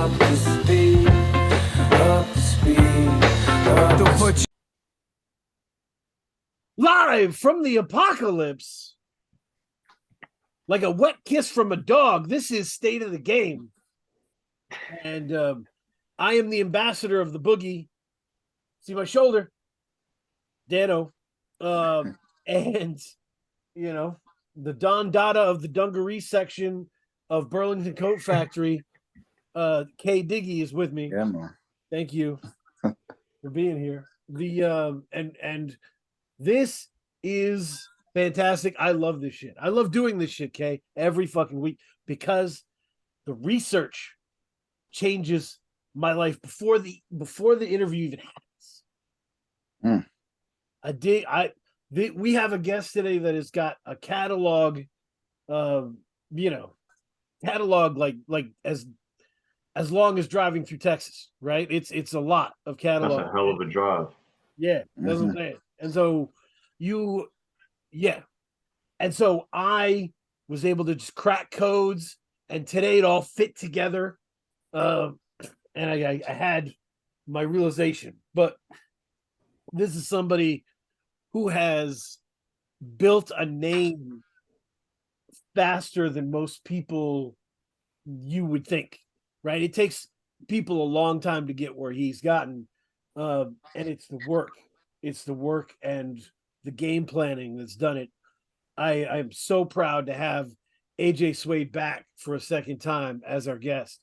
up to speed, up to speed, up to speed. Live from the apocalypse, like a wet kiss from a dog, this is State of the Game. And I am the ambassador of the boogie. See my shoulder? Dano. And, you know, the Don Dada of the dungaree section of Burlington Coat Factory, Kay Diggy is with me. Yeah, man. Thank you for being here. And this is fantastic. I love this shit. I love doing this shit, Kay, every fucking week because the research changes my life before the interview even happens. We have a guest today that has got a catalog, catalog like as long as driving through Texas, right? It's a lot of catalog. That's a hell of a drive. Yeah, that's what I'm saying. And so and so I was able to just crack codes, and today it all fit together. And I had my realization, but this is somebody who has built a name faster than most people you would think, right? It takes people a long time to get where he's gotten. And it's the work and the game planning that's done it. I'm so proud to have AJ Suede back for a second time as our guest.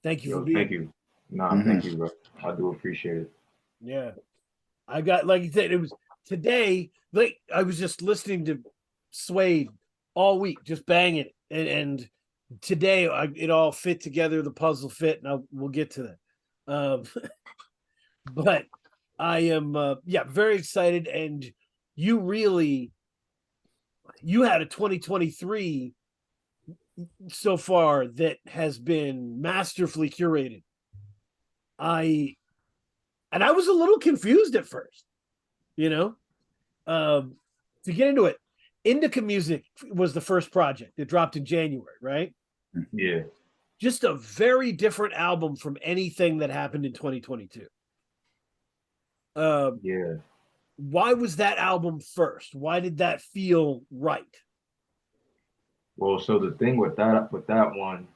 Thank you for being. Thank you. Thank you, bro. I do appreciate it. Yeah. I got, like you said, it was today, like I was just listening to Suede all week, just banging it. And today it all fit together, the puzzle fit, and we'll get to that. But I am very excited, and you had a 2023 so far that has been masterfully curated. I was a little confused at first, to get into it. Indica Music was the first project. It dropped in January, right? Yeah. Just a very different album from anything that happened in 2022. Yeah. Why was that album first? Why did that feel right? Well, so the thing with that one,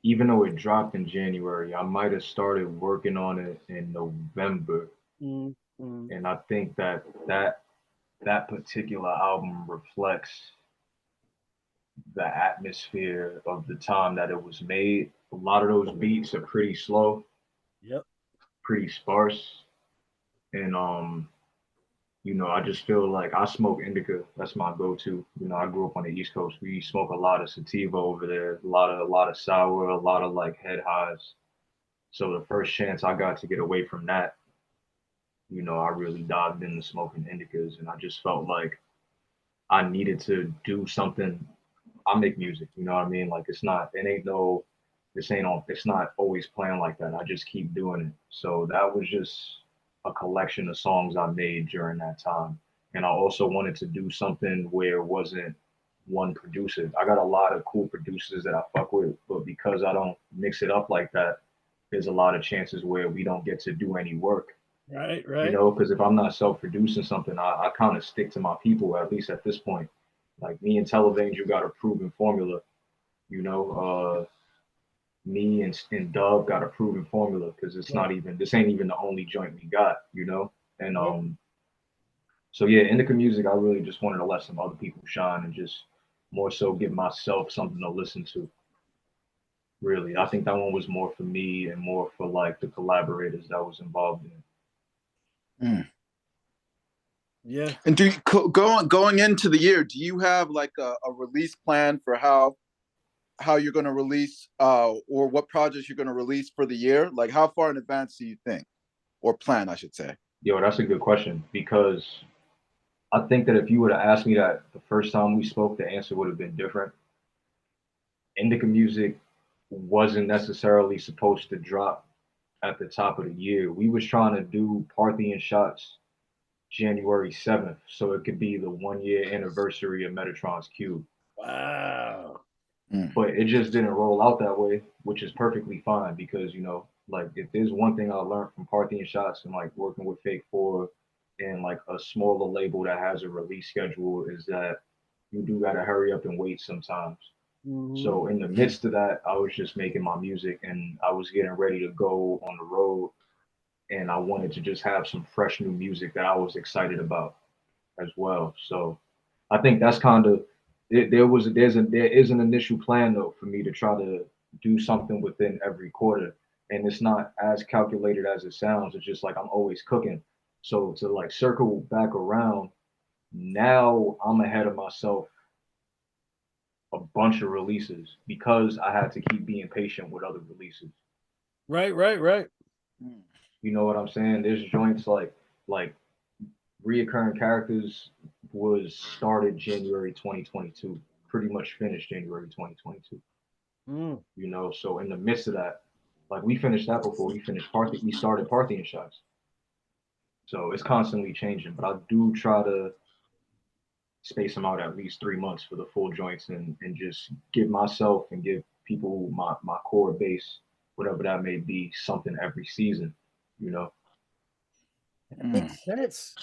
even though it dropped in January, I might have started working on it in November. Mm-hmm. And I think that particular album reflects the atmosphere of the time that it was made. A lot of those beats are pretty slow. Yep. Pretty sparse. And I just feel like I smoke indica. That's my go-to. I grew up on the East Coast. We smoke a lot of sativa over there, a lot of sour, a lot of like head highs. So the first chance I got to get away from that, I really dived into smoking indicas, and I just felt like I needed to do something. I make music, you know what I mean? Like it's not always playing like that. I just keep doing it. So that was just a collection of songs I made during that time. And I also wanted to do something where it wasn't one producer. I got a lot of cool producers that I fuck with, but because I don't mix it up like that, there's a lot of chances where we don't get to do any work. Right. Because if I'm not self-producing something, I kind of stick to my people, at least at this point. Like me and Televangel got a proven formula, me and Dub got a proven formula because this ain't even the only joint we got, And so yeah, Indica Music, I really just wanted to let some other people shine and just more so give myself something to listen to. Really, I think that one was more for me and more for like the collaborators that was involved in it. Yeah. And going into the year, do you have like a release plan for how you're going to release or what projects you're going to release for the year? Like how far in advance do you think, or plan, I should say? Yo, that's a good question, because I think that if you would have asked me that the first time we spoke, the answer would have been different. Indica Music wasn't necessarily supposed to drop at the top of the year. We was trying to do Parthian Shots January 7th, so it could be the 1 year anniversary of Metatron's Cube. Wow. but it just didn't roll out that way, which is perfectly fine because, you know, like if there's one thing I learned from Parthian Shots and like working with Fake Four and like a smaller label that has a release schedule is that you do gotta hurry up and wait sometimes. Mhm. So in the midst of that, I was just making my music and I was getting ready to go on the road and I wanted to just have some fresh new music that I was excited about as well. So I think that's kind of there is an initial plan though for me to try to do something within every quarter, and it's not as calculated as it sounds. It's just like I'm always cooking. So to like circle back around, now I'm ahead of myself a bunch of releases because I had to keep being patient with other releases. Right, right, right. You know what I'm saying? There's joints like Reoccurring Characters was started January 2022, pretty much finished January 2022. Mm. You know, so in the midst of that, like we finished that before we started Parthian Shots. So it's constantly changing, but I do try to space them out at least 3 months for the full joints and just give myself and give people my core base, whatever that may be, something every season, you know. That makes sense.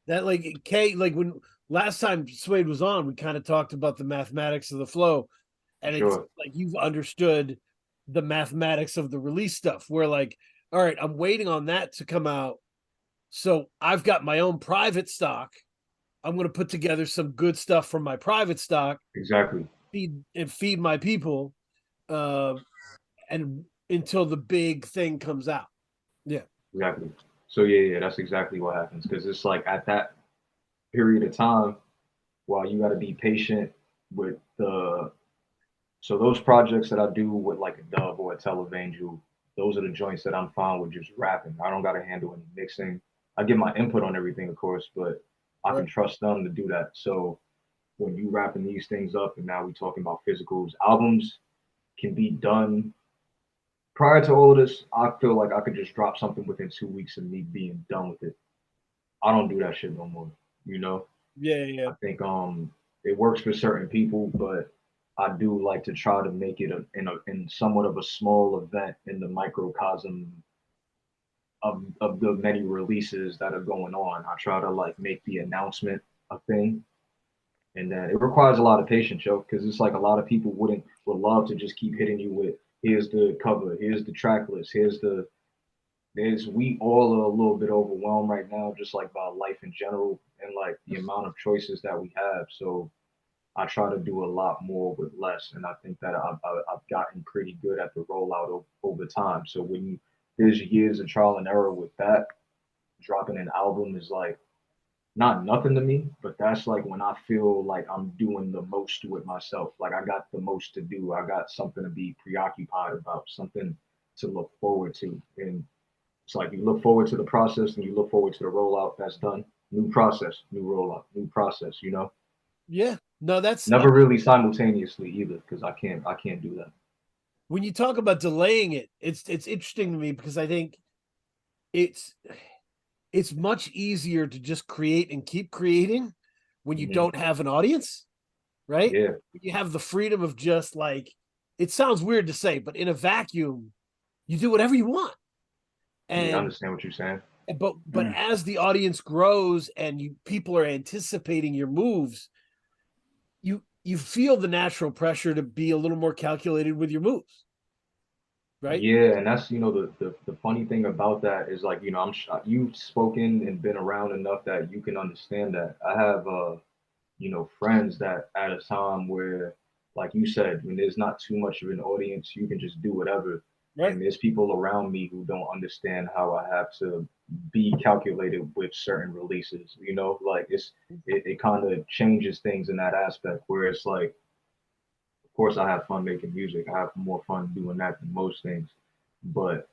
That like K like when last time Suede was on, we kind of talked about the mathematics of the flow, and it's Sure. like you've understood the mathematics of the release stuff. Where like, all right, I'm waiting on that to come out, so I've got my own private stock. I'm going to put together some good stuff from my private stock, Exactly. feed my people, uh, and until the big thing comes out. Yeah. Exactly. So yeah, that's exactly what happens because it's like at that period of time, while you got to be patient with the so those projects that I do with like a Dove or a Televangel, those are the joints that I'm fine with just rapping. I don't got to handle any mixing. I give my input on everything, of course, but I can Right. trust them to do that. So when you wrapping these things up, and now we talking about physicals, albums can be done. Prior to all of this, I feel like I could just drop something within 2 weeks of me being done with it. I don't do that shit no more. You know, Yeah, yeah. I think it works for certain people, but I do like to try to make it in somewhat of a small event in the microcosm of the many releases that are going on. I try to like make the announcement a thing, and then it requires a lot of patience, Joe, because it's like a lot of people would love to just keep hitting you with here's the cover, here's the track list, here's the there's we all are a little bit overwhelmed right now, just like by life in general and like the amount of choices that we have. So I try to do a lot more with less, and I think that I've gotten pretty good at the rollout over time. So when there's years of trial and error with that, dropping an album is like not nothing to me, but that's like when I feel like I'm doing the most with myself. Like I got the most to do. I got something to be preoccupied about, something to look forward to. And it's like you look forward to the process and you look forward to the rollout that's done. New process, new rollout, new process, you know? Yeah. No, that's Never really simultaneously either, because I can't do that. when you talk about delaying it, it's interesting to me because I think it's it's much easier to just create and keep creating when you Hmm. don't have an audience, right? Yeah, You have the freedom of just like it sounds weird to say, but in a vacuum, you do whatever you want. yeah, I And understand what you're saying. but as the audience grows and you people are anticipating your moves, you feel the natural pressure to be a little more calculated with your moves, right? Yeah, and that's the funny thing about that is like you've spoken and been around enough that you can understand that. I have friends that at a time where, like you said, when there's not too much of an audience, you can just do whatever. Right. And there's people around me who don't understand how I have to be calculated with certain releases. Like it kind of changes things in that aspect where it's like, of course, I have fun making music. I have more fun doing that than most things, but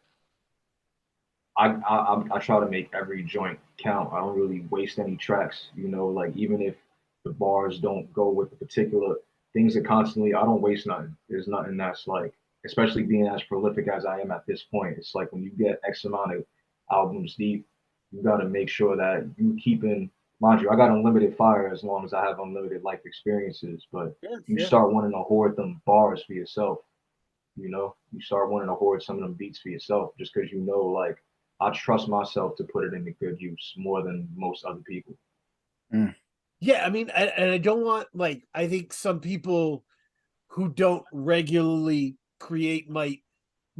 I try to make every joint count. I don't really waste any tracks. Like even if the bars don't go with the particular things that constantly, I don't waste nothing. There's nothing that's like, especially being as prolific as I am at this point. It's like when you get X amount of albums deep, you got to make sure that you keeping mind you, I got unlimited fire as long as I have unlimited life experiences, but Yeah, you yeah. start wanting to hoard them bars for yourself. You start wanting to hoard some of them beats for yourself just because you know, like, I trust myself to put it into good use more than most other people. Mm. Yeah, I mean, and I don't want, like, I think some people who don't regularly create might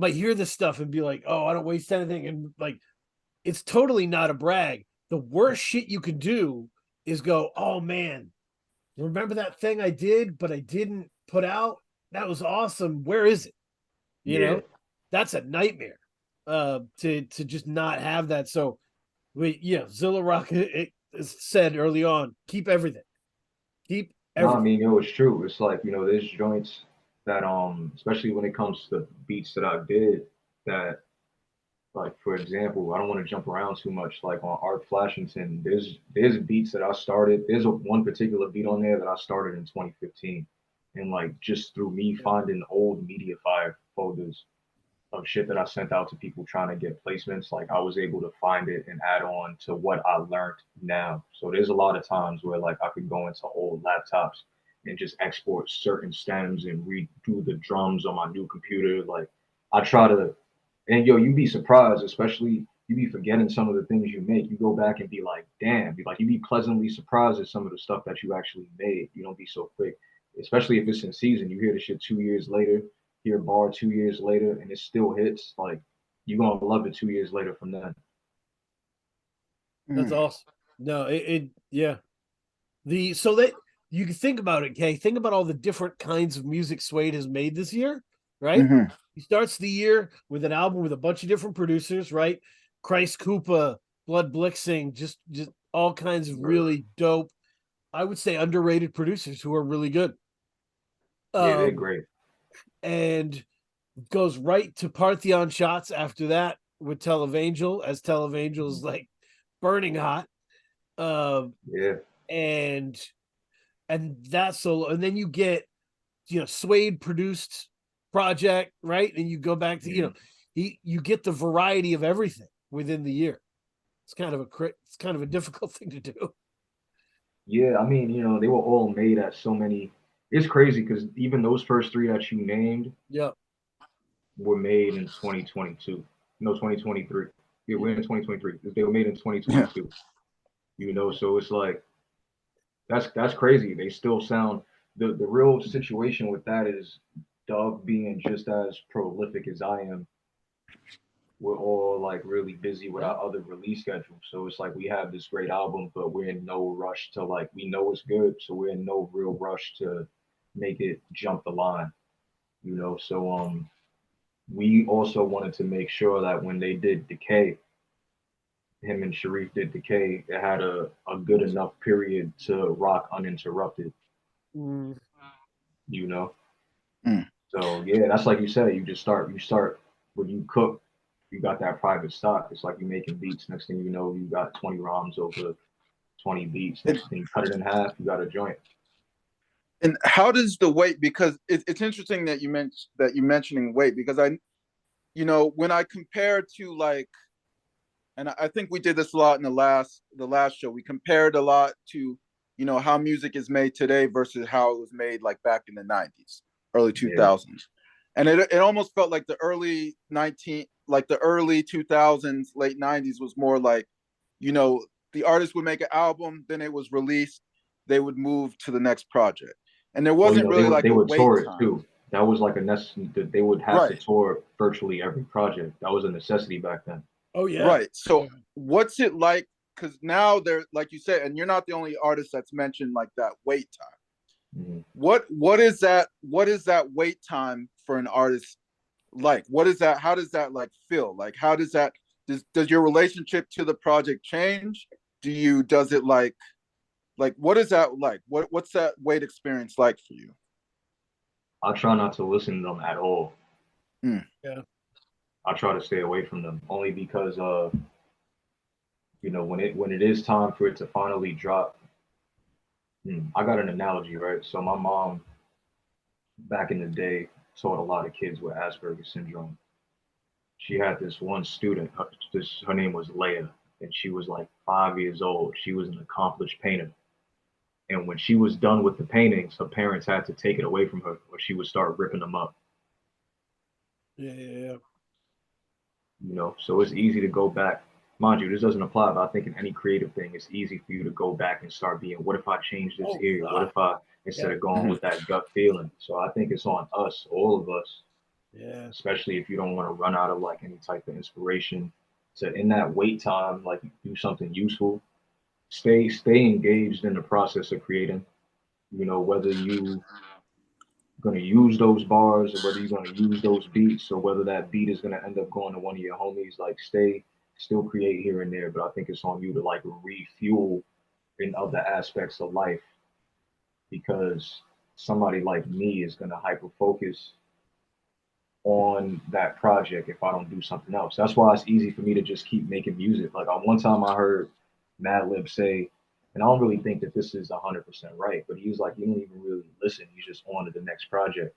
hear this stuff and be like, "Oh, I don't waste anything," and like, it's totally not a brag. The worst shit you can do is go, "Oh man, remember that thing I did, but I didn't put out? That was awesome. Where is it?" You Yeah. know, that's a nightmare. To just not have that. So, Zilla Rock it said early on, keep everything, keep No, I everything. mean, it's true. It's like, there's joints that, especially when it comes to the beats that I did, that, like, for example, I don't want to jump around too much. Like on Art Flashington, there's beats that I started. There's one particular beat on there that I started in 2015, and like just through me finding old media file folders of shit that I sent out to people trying to get placements, like I was able to find it and add on to what I learned now. So there's a lot of times where like I could go into old laptops and just export certain stems and redo the drums on my new computer. Like I try to, and yo, you'd be surprised, especially you be forgetting some of the things you make. You go back and be like, damn, you be pleasantly surprised at some of the stuff that you actually made. You don't be so quick, especially if it's in season. You hear the shit 2 years later, hear a bar 2 years later, and it still hits. Like you're gonna love it 2 years later from then. That's Mm. awesome. No, it yeah. The so that you can think about it, okay? Think about all the different kinds of music Suede has made this year, right? Mhm. He starts the year with an album with a bunch of different producers, right? Christ Koopa, Blood Blixing, just all kinds of Right. really dope, I would say underrated producers who are really good. Yeah, they're Um, great. and goes right to Parthian Shots after that with Televangel, as Televangel is like burning hot. Um, Yeah, and that solo, and then you get Suede produced project, right? And you go back to mhm. you get the variety of everything within the year. It's kind of a difficult thing to do. Yeah. I mean, they were all made at so many. It's crazy because even those first three that you named Yeah, were made in 2022. No, 2023. Yeah, we're in 2023. They were made in Yeah. 2022. So it's like that's crazy. They still sound the real situation with that is Dove being just as prolific as I am. We're all like really busy with yeah. our other release schedules. So it's like we have this great album, but we're in no rush to like we know it's good, so we're in no real rush to make it jump the line. So we also wanted to make sure that when they did Decay, him and Sharif did Decay, it had a good enough period to rock uninterrupted, Mm, you know? Mm. So yeah, that's like you said, you start when you cook, you got that private stock. It's like you making beats. Next thing you know, you got 20 ROMs over 20 beats. And, Next thing you cut it in half, you got a joint. and how does the weight? Because it's interesting that you mentioning weight because when I compare to like, and I think we did this a lot in the last show. We compared a lot to how music is made today versus how it was made like back in the '90s, early Yeah, 2000s, and it almost felt like the early 2000s, late '90s was more like, you know, the artist would make an album, then it was released, they would move to the next project, and there well, wasn't they really would like they a would wait tour it time. too. That was like a necessity that they would have to Right. tour virtually every project. That was a necessity back then. oh yeah. Right. So what's it like? Because now they're like you said, and you're not the only artist that's mentioned like that wait time. Mhm. What is that wait time for an artist like? What is that? How does that like feel? Like how does your relationship to the project change? Does it like what is that like? What's that wait experience like for you? I try not to listen to them at all. Mm. Yeah. I try to stay away from them only because when it is time for it to finally drop. I got an analogy, right? So my mom back in the day taught a lot of kids with Asperger's syndrome. She had this one student. Her name was Leia. and she was like 5 years old. She was an accomplished painter. And when she was done with the paintings, her parents had to take it away from her or she would start ripping them up. Yeah. You know, so it's easy to go back. Mind you, this doesn't apply, but I think in any creative thing, it's easy for you to go back and start being, what if I change this Oh here? What God. if I, instead Yeah. of going with that gut feeling? So I think it's on us, all of us, Yeah. especially if you don't want to run out of like any type of inspiration, to in that wait time, like do something useful. Stay engaged in the process of creating. You know, whether you going to use those bars or whether you're going to use those beats or whether that beat is going to end up going to one of your homies, like stay still create here and there, but I think it's on you to like refuel in other aspects of life, because somebody like me is going to hyper focus on that project if I don't do something else. That's why it's easy for me to just keep making music. Like on one time I heard Madlib say, and I don't really think that this is 100% right, but he was like, you don't even really listen. You just on to the next project.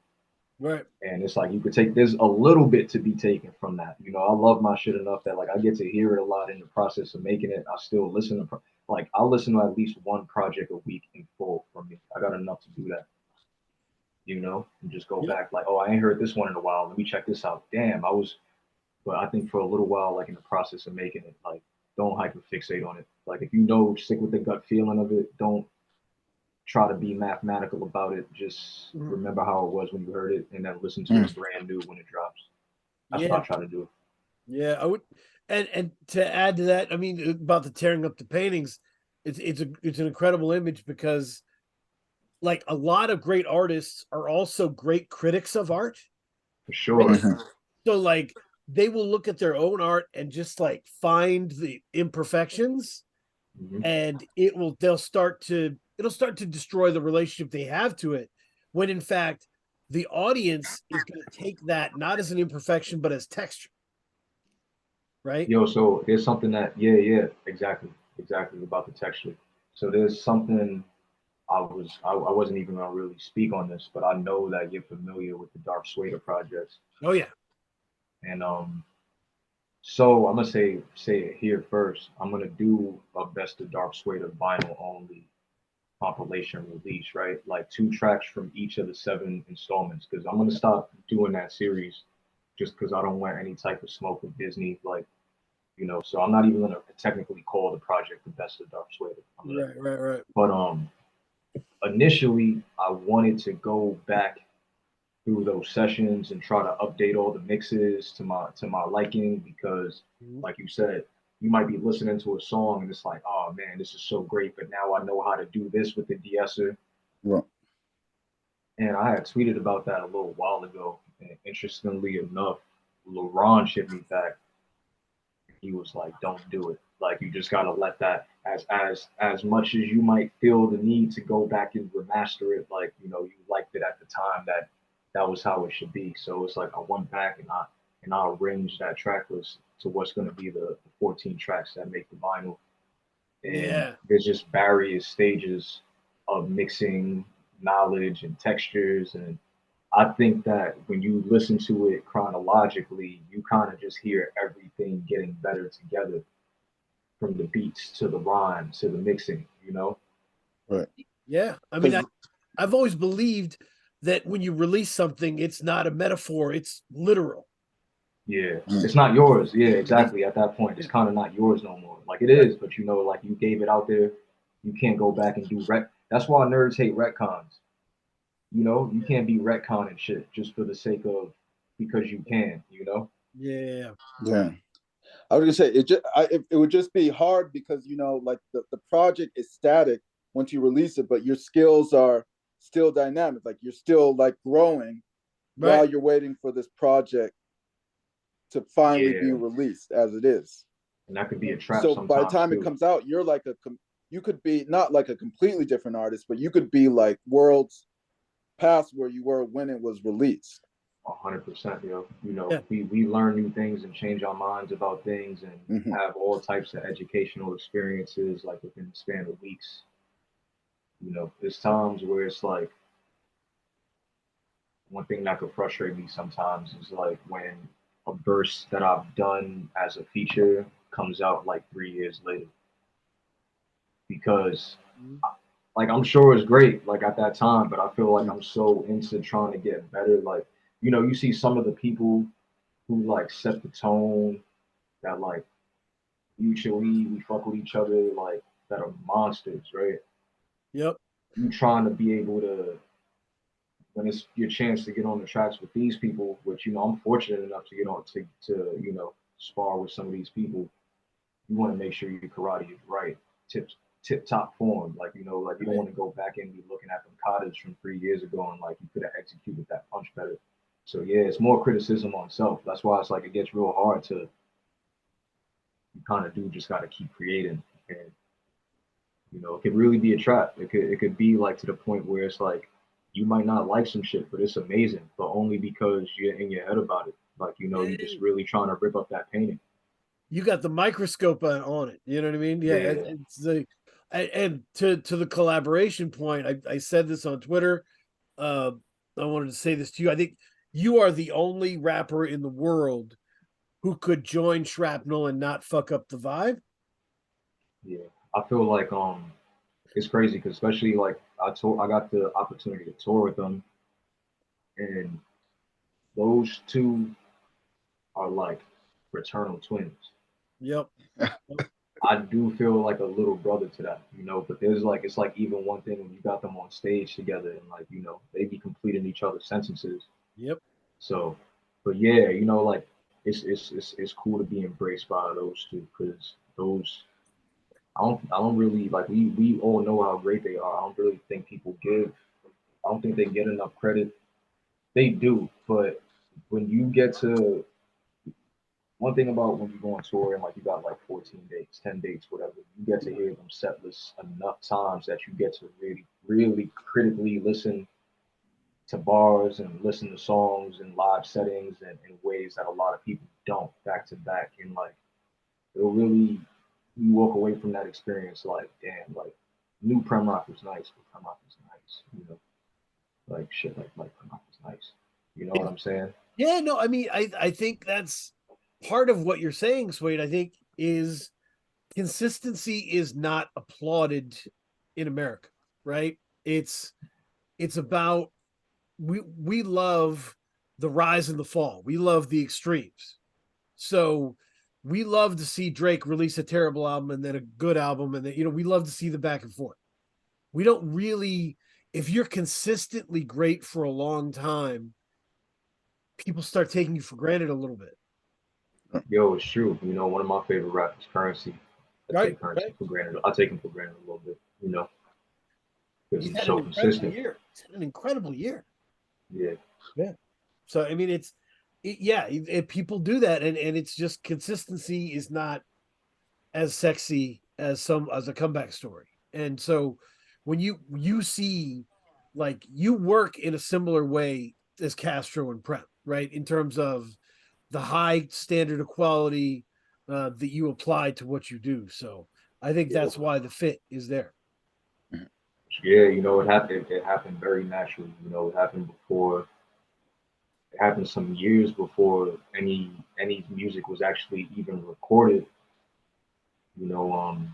Right. And it's like you could take, there's a little bit to be taken from that. You know, I love my shit enough that like I get to hear it a lot in the process of making it. I still listen to like I'll listen to at least one project a week in full from me. I got enough to do that. You know, and just go Yeah. back like, oh, I ain't heard this one in a while. Let me check this out. Damn, I was, but I think for a little while, like in the process of making it, like don't hyper fixate on it. Like if you know, stick with the gut feeling of it. Don't try to be mathematical about it. Just Mhm. remember how it was when you heard it, and then listen to Mm. it brand new when it drops. That's what Yeah. I try to do. Yeah. I would, and to add to that, I mean, about the tearing up the paintings, it's an incredible image because like a lot of great artists are also great critics of art. For Right? sure. Mhm. So like they will look at their own art and just like find the imperfections, Mhm. and it'll start to destroy the relationship they have to it, when in fact the audience is going to take that not as an imperfection but as texture, right? Yo, so there's something that, yeah, exactly about the texture. So there's something I wasn't even gonna really speak on this, but I know that you're familiar with the Dark Suede projects, Oh yeah. and so I'm gonna say it here first. I'm gonna do a best of Dark Suede vinyl only compilation release, right? Like 2 tracks from each of the 7 installments, because I'm gonna stop doing that series just because I don't want any type of smoke with Disney, like you know. So I'm not even gonna technically call the project the best of Dark Suede. I'm gonna, Right. but initially I wanted to go back through those sessions and try to update all the mixes to my liking, because Mhm. like you said, you might be listening to a song and it's like, oh man, this is so great, but now I know how to do this with the de-esser. Right. And I had tweeted about that a little while ago, and interestingly enough, LaRon shipped me back. He was like, don't do it. Like you just gotta let that, as much as you might feel the need to go back and remaster it, like you know, you liked it at the time, that was how it should be. So it's like I went back and I arranged that track list to what's gonna be the 14 tracks that make the vinyl. And Yeah. there's just various stages of mixing knowledge and textures, and I think that when you listen to it chronologically, you kind of just hear everything getting better together, from the beats to the rhymes to the mixing, you know? Right. Yeah. I mean, Because I've always believed that when you release something, it's not a metaphor, it's literal. Yeah. It's not yours. Yeah, exactly. At that point, it's Yeah. kind of not yours no more. Like it Right. is, but you know, like you gave it out there. You can't go back and do rec. That's why nerds hate retcons. You know, you can't be retconning shit just for the sake of, because you can, you know? Yeah. yeah, I was gonna say it would just be hard because like the project is static once you release it, but your skills are still dynamic. Like you're still like growing Right. while you're waiting for this project to finally be Yeah. released as it is. And that could be a trap So by the sometimes time it too. comes out, you're like you could be not like a completely different artist, but you could be like worlds past where you were when it was released. 100%, yo. You know, Yeah. we learn new things and change our minds about things and Mm-hmm. have all types of educational experiences like within the span of weeks. You know, there's times where it's like one thing that could frustrate me sometimes is like when a verse that I've done as a feature comes out like 3 years later. Because like I'm sure it's great like at that time, but I feel like I'm so into trying to get better. Like, you see some of the people who like set the tone that like mutually we fuck with each other, like that are monsters, right? Yep. You trying to be able to when it's your chance to get on the tracks with these people, which I'm fortunate enough to get on to spar with some of these people. You want to make sure your karate is right, tip top form. Like like you don't want to go back and be looking at them katas from 3 years ago and like you could have executed that punch better. So yeah, it's more criticism on self. That's why it's like it gets real hard to you kind of do just got to keep creating and it could really be a trap. It could be like to the point where it's like you might not like some shit, but it's amazing, but only because you're in your head about it. Like you're just really trying to rip up that painting. You got the microscope on it. You know what I mean? Yeah. It's the and to the collaboration point, I said this on Twitter. I wanted to say this to you. I think you are the only rapper in the world who could join Shrapnel and not fuck up the vibe. Yeah, I feel like it's crazy because especially like I got the opportunity to tour with them, and those two are like fraternal twins. Yep. I do feel like a little brother to that, but there's like it's like even one thing when you got them on stage together and like they be completing each other's sentences. Yep. So, but yeah, like it's cool to be embraced by those two because those I don't really like we all know how great they are. I don't really think people give I don't think they get enough credit. They do, but when you get to one thing about when you go on tour and like you got like 14 dates, 10 dates, whatever, you get to hear them set lists enough times that you get to really, really critically listen to bars and listen to songs in live settings and in ways that a lot of people don't back to back. And like it'll really you walk away from that experience like, damn, like new Prem Rock was nice, but Prem Rock was nice, like shit like Prem Rock was nice. You know what I'm saying? Yeah, no, I mean, I think that's part of what you're saying, Suede. I think is consistency is not applauded in America, right? It's about we love the rise and the fall. We love the extremes. So we love to see Drake release a terrible album and then a good album, and then we love to see the back and forth. We don't really, if you're consistently great for a long time, people start taking you for granted a little bit. Yo, it's true. One of my favorite rappers, Currency. I take Currency for granted. I take him for granted a little bit, because He's he's had so an incredible consistent. year. He's had an incredible year. Yeah. Yeah. So I mean, people do that, and it's just consistency is not as sexy as a comeback story. And so when you see like you work in a similar way as Castro and Prep, right? In terms of the high standard of quality that you apply to what you do. So I think that's why the fit is there. Yeah, it happened. It happened very naturally. It happened before. It happened some years before any music was actually even recorded. When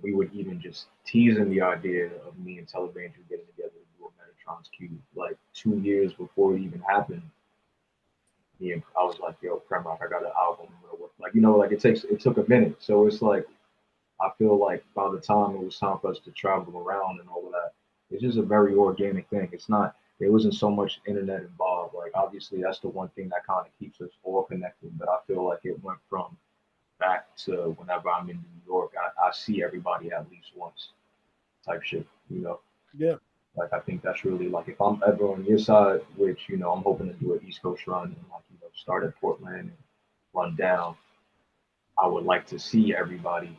we were even just teasing the idea of me and Televangelist getting together to do a Metatron's Cube, like 2 years before it even happened. I was like, yo, Prem Rock, I got an album. Like, like it took a minute. So it's like, I feel like by the time it was time for us to travel around and all of that, it's just a very organic thing. There wasn't so much internet involved. Like, obviously, that's the one thing that kind of keeps us all connected. But I feel like it went from back to whenever I'm in New York, I see everybody at least once type shit. Yeah. Like, I think that's really like if I'm ever on your side, which I'm hoping to do an East Coast run and like start at Portland and run down. I would like to see everybody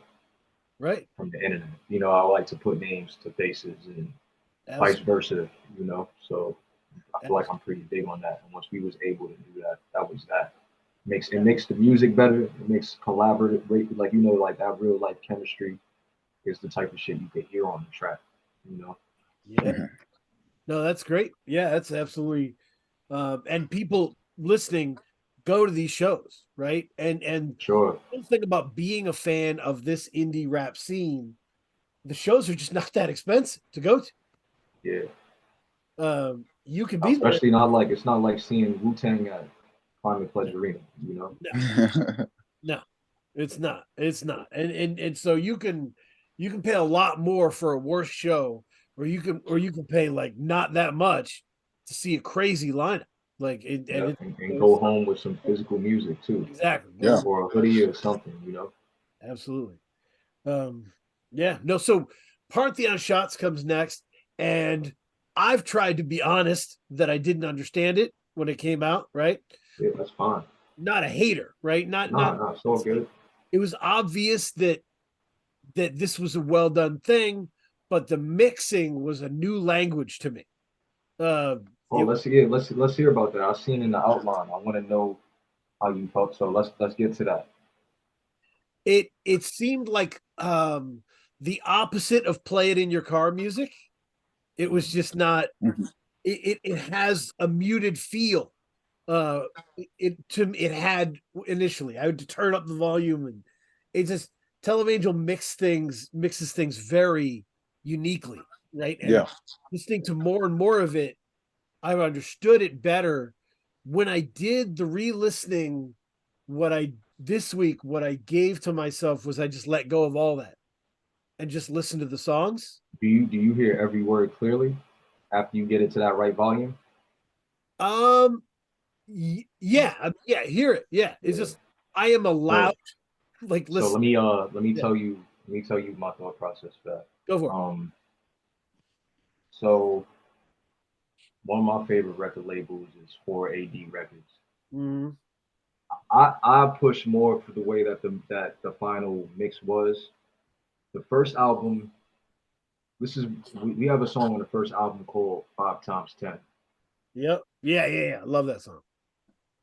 right from the internet. I like to put names to faces and vice versa. So I feel like I'm pretty big on that. And once we was able to do that, that was that. It makes the music better. It makes collaborative, like like that real life chemistry is the type of shit you could hear on the track. Yeah. No, that's great. Yeah, that's absolutely. And people listening, go to these shows, right? And Sure. the thing about being a fan of this indie rap scene, the shows are just not that expensive to go to. Yeah. You can be there. Especially not like it's not like seeing Wu-Tang at Climate Pledge Arena, you know? No, it's not. It's not. And so you can pay a lot more for a worse show, or you can pay like not that much to see a crazy lineup. Like it, and Yeah. it, And go home with some physical music too. exactly. Yeah. Or a hoodie or something, you know? Absolutely. Yeah, no, so Parthian Shots comes next, and I've tried to be honest that I didn't understand it when it came out, right? Yeah, that's fine. Not a hater, right? Not Nah, it's all good. it was obvious that this was a well done thing, but the mixing was a new language to me. Uh, Oh, it let's hear about that. I've seen in the outline. I want to know how you felt. So let's get to that. it seemed like the opposite of play it in your car music. It was just not. Mhm. It has a muted feel. It had initially. I had to turn up the volume, and it just Televangel mixes things very uniquely, right? And Yeah. listening to more and more of it, I understood it better when I did the re-listening. What I this week, what I gave to myself was I just let go of all that and just listen to the songs. Do you hear every word clearly after you get it to that right volume? Um, yeah, hear it. Yeah, it's Yeah. just I am allowed So like so listen. let me Yeah, tell you my thought process for that. go for it. So one of my favorite record labels is 4AD Records. Mhm. I push more for the way that the final mix was. The first album, we have a song on the first album called 5 times 10. Yep. Yeah. I love that song.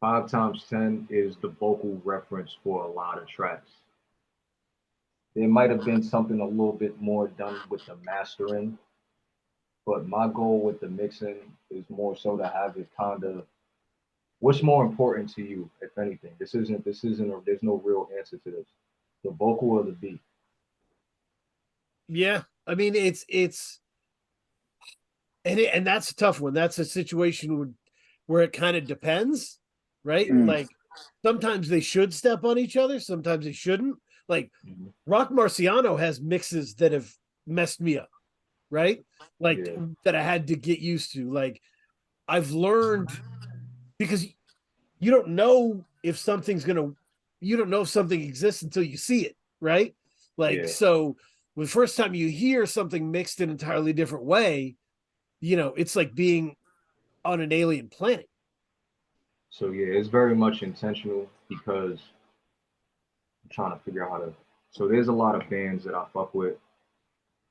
5 times 10 is the vocal reference for a lot of tracks. There might have been something a little bit more done with the mastering, but my goal with the mixing is more so to have it kind of what's more important to you, if anything. There's no real answer to this. The vocal or the beat. Yeah. I mean, it's and that's a tough one. That's a situation where it kind of depends, right? Mm. Like sometimes they should step on each other, sometimes they shouldn't. Like Mhm. Rock Marciano has mixes that have messed me up, right? Like Yeah. that I had to get used to. Like I've learned because you don't know if something's gonna you don't know if something exists until you see it, right? Like Yeah. so the first time you hear something mixed an entirely different way, it's like being on an alien planet. So yeah, it's very much intentional because I'm trying to figure out how to. So there's a lot of bands that I fuck with.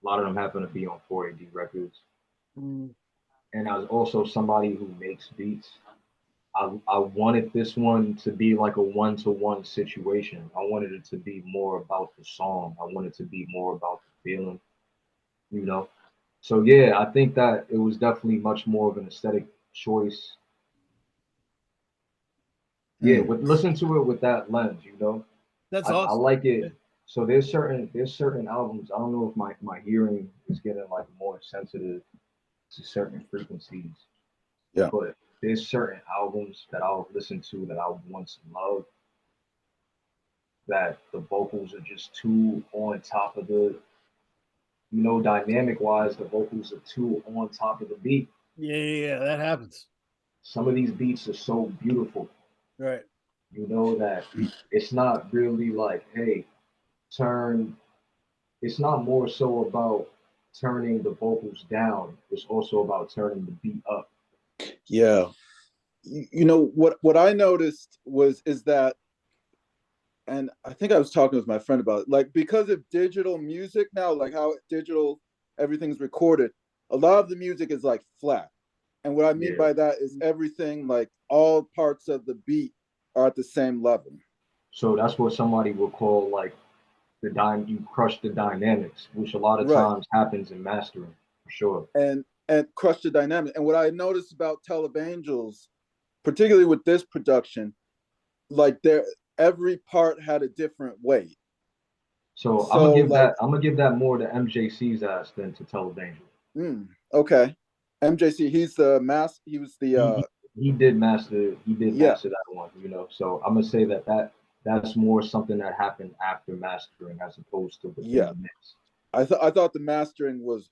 A lot of them happen to be on 4AD records. Mm, And I was also somebody who makes beats. I wanted this one to be like a one-to-one situation. I wanted it to be more about the song. I wanted it to be more about the feeling, you know. So yeah, I think that it was definitely much more of an aesthetic choice. Yeah, Mm. with listen to it with that lens, you know. that's I awesome. like it. So there's certain albums. I don't know if my hearing is getting like more sensitive to certain frequencies, Yeah. but there's certain albums that I'll listen to that I once loved that the vocals are just too on top of dynamic wise, the vocals are too on top of the beat. Yeah, that happens. Some of these beats are so beautiful, Right. that it's not really like, hey, turn it's not more so about turning the vocals down. It's also about turning the beat up. Yeah. What I noticed is that, and I think I was talking with my friend about it, like because of digital music now, like how digital everything's recorded, a lot of the music is like flat. And what I mean Yeah. by that is everything, like all parts of the beat are at the same level. So that's what somebody would call like you crush the dynamics, which a lot of Right. times happens in mastering for sure. And crush the dynamic. And what I noticed about Televangels, particularly with this production, like there every part had a different weight. So So like, I'm gonna give that more to MJC's ass than to Tell Danger. okay. MJC, he's the he was the He did master yeah. that one, you know. So I'm gonna say that's more something that happened after mastering as opposed to within Yeah. the mix. I thought the mastering was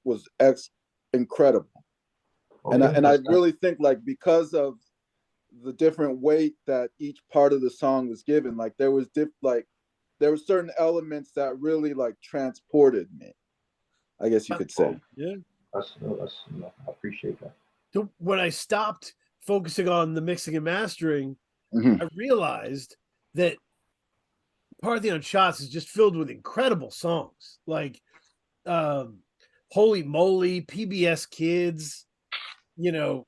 incredible. Okay, And I really think like because of the different weight that each part of the song was given, like there was there were certain elements that really like transported me, I guess you could say. Yeah. that's I appreciate that. So when I stopped focusing on the mixing and mastering, Mm-hmm. I realized that Parthian Shots is just filled with incredible songs like um, Holy Moly, PBS Kids, you know,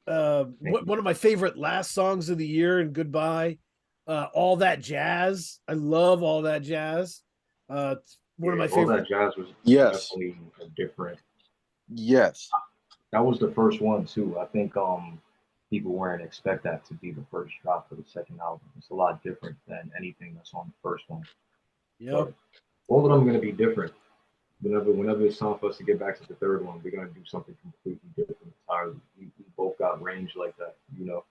one of my favorite last songs of the year and Goodbye, All That Jazz. I love All That Jazz. It's one of Yeah, my all favorite. that jazz was Yes. definitely a different. Yes. That was the first one too. I think people weren't expect that to be the first drop for the second album. It's a lot different than anything that's on the first one. Yep. But all of them are gonna be different. Whenever it's time for us to get back to the third one, we're gonna do something completely different entirely. We both got range like that, you know.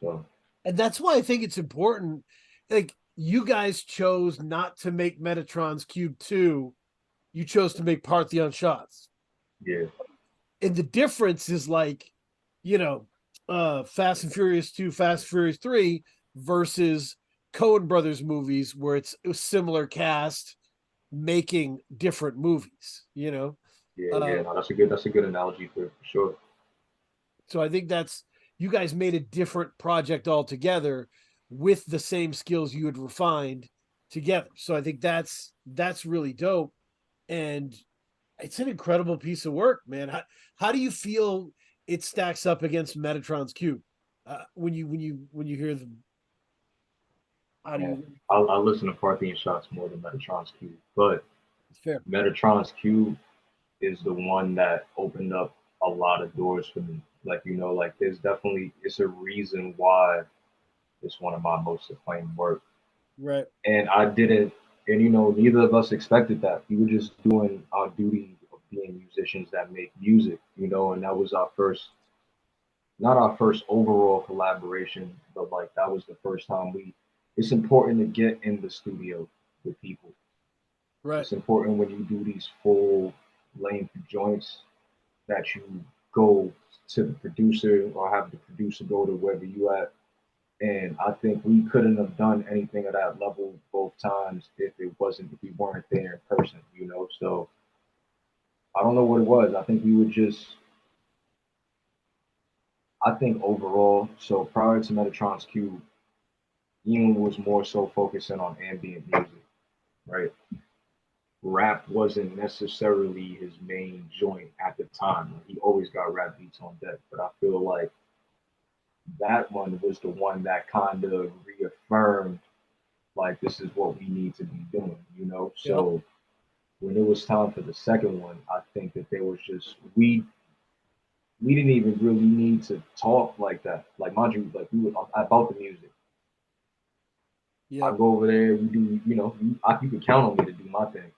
So And that's why I think it's important. Like you guys chose not to make Metatron's Cube 2, you chose to make Parthian Shots. yeah, And the difference is like, you know, Fast and Furious 2, Fast and Furious 3 versus Coen Brothers movies where it's a similar cast making different movies, you know. yeah. No, that's a good analogy for sure. So I think that's you guys made a different project altogether with the same skills you had refined together. So I think that's really dope. And it's an incredible piece of work, man. How do you feel it stacks up against Metatron's Cube? When you hear them, how do Yeah, you? I listen to Parthian Shots more than Metatron's Cube, but It's fair, Metatron's Cube is the one that opened up a lot of doors for me. Like, you know, like there's definitely it's a reason why it's one of my most acclaimed work. right? And I didn't, and you know, neither of us expected that. We were just doing our duty of being musicians that make music, you know, and that was our first, not our first overall collaboration, but like that was the first time it's important to get in the studio with people. Right. It's important when you do these full length joints that you go to the producer or have the producer go to wherever you at. And I think we couldn't have done anything at that level both times if we weren't there in person, you know. So I don't know what it was. I think overall, so prior to Metatron's Cube, Ian was more so focusing on ambient music, right? Rap wasn't necessarily his main joint at the time. He always got rap beats on deck, but I feel like that one was the one that kind of reaffirmed like this is what we need to be doing, you know. Yep. So when it was time for the second one, I think that there was just we didn't even really need to talk like that. Like mind you, like we were about the music. I Yep. go over there, we do, you know, you can count on me to do my thing,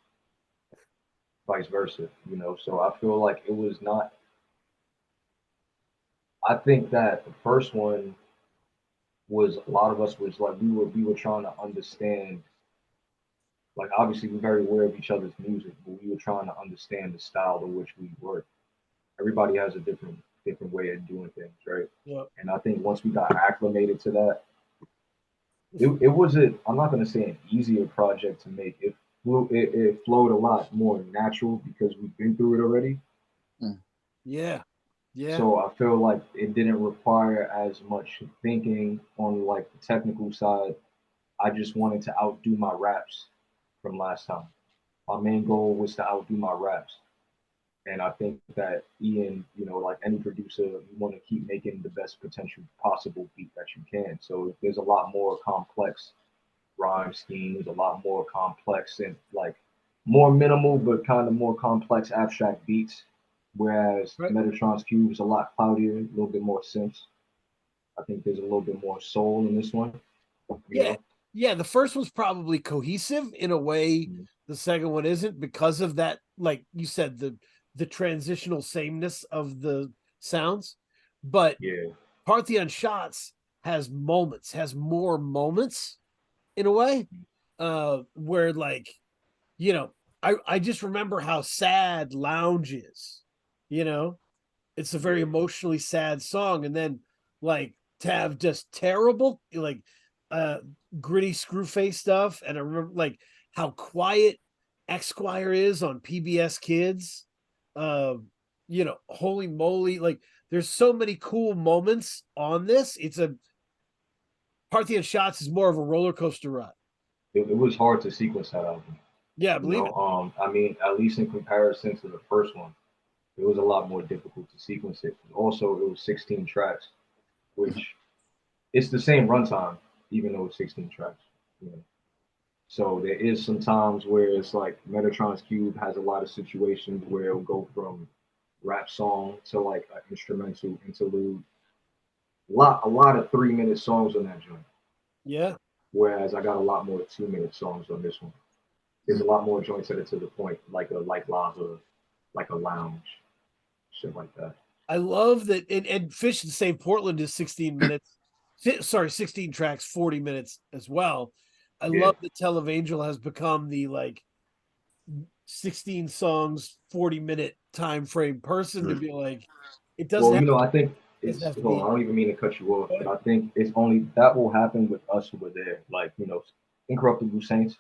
vice versa, you know. So I feel like it was not. I think that the first one was a lot of us was like we were trying to understand. Like obviously we're very aware of each other's music, but we were trying to understand the style in which we work. Everybody has a different way of doing things, right? Yep. And I think once we got acclimated to that, it was a I'm not gonna say an easier project to make. It flowed a lot more natural because we've been through it already. Yeah. Yeah. So I feel like it didn't require as much thinking on like the technical side. I just wanted to outdo my raps from last time. My main goal was to outdo my raps. And I think that Ian, you know, like any producer, you want to keep making the best potential possible beat that you can. So there's a lot more complex rhyme scheme. There's a lot more complex and like more minimal, but kind of more complex abstract beats. Whereas Right. Metatron's Cube is a lot cloudier, a little bit more synths. I think there's a little bit more soul in this one. You Yeah. know? Yeah. The first one's probably cohesive in a way Mhm. the second one isn't because of that, like you said, the transitional sameness of the sounds. But Yeah. Parthian Shots has moments, has more moments in a way. Where like, you know, I just remember how sad Lounge is, you know. It's a very Yeah. emotionally sad song, and then like to have just terrible like uh gritty screw face stuff. And I remember like how quiet Esquire is on PBS Kids. uh you know, holy moly, like there's so many cool moments on this. It's a Parthian Shots is more of a roller coaster ride. It was hard to sequence that album. Yeah, I You believe know, it. I mean, at least in comparison to the first one, it was a lot more difficult to sequence it. Also, it was 16 tracks, which it's the same runtime, even though it's 16 tracks. You know? So there is some times where it's like Metatron's Cube has a lot of situations where it'll go from rap song to like an instrumental interlude. A lot of 3 minute songs on that joint. Yeah. Whereas I got a lot more 2 minute songs on this one. There's a lot more joints that are to the point, like lava, like a lounge, shit like that. I love that. And Fish and St. Portland is 16 minutes. Sorry, 16 tracks, 40 minutes as well. I Yeah. love that Televangel has become the like 16 songs, 40-minute time frame person to be like, it doesn't Well, have you know, to, I think doesn't it's have to well, be. I don't even mean to cut you off, but I think it's only that will happen with us who were there. Like, you know, Incorruptible Saints,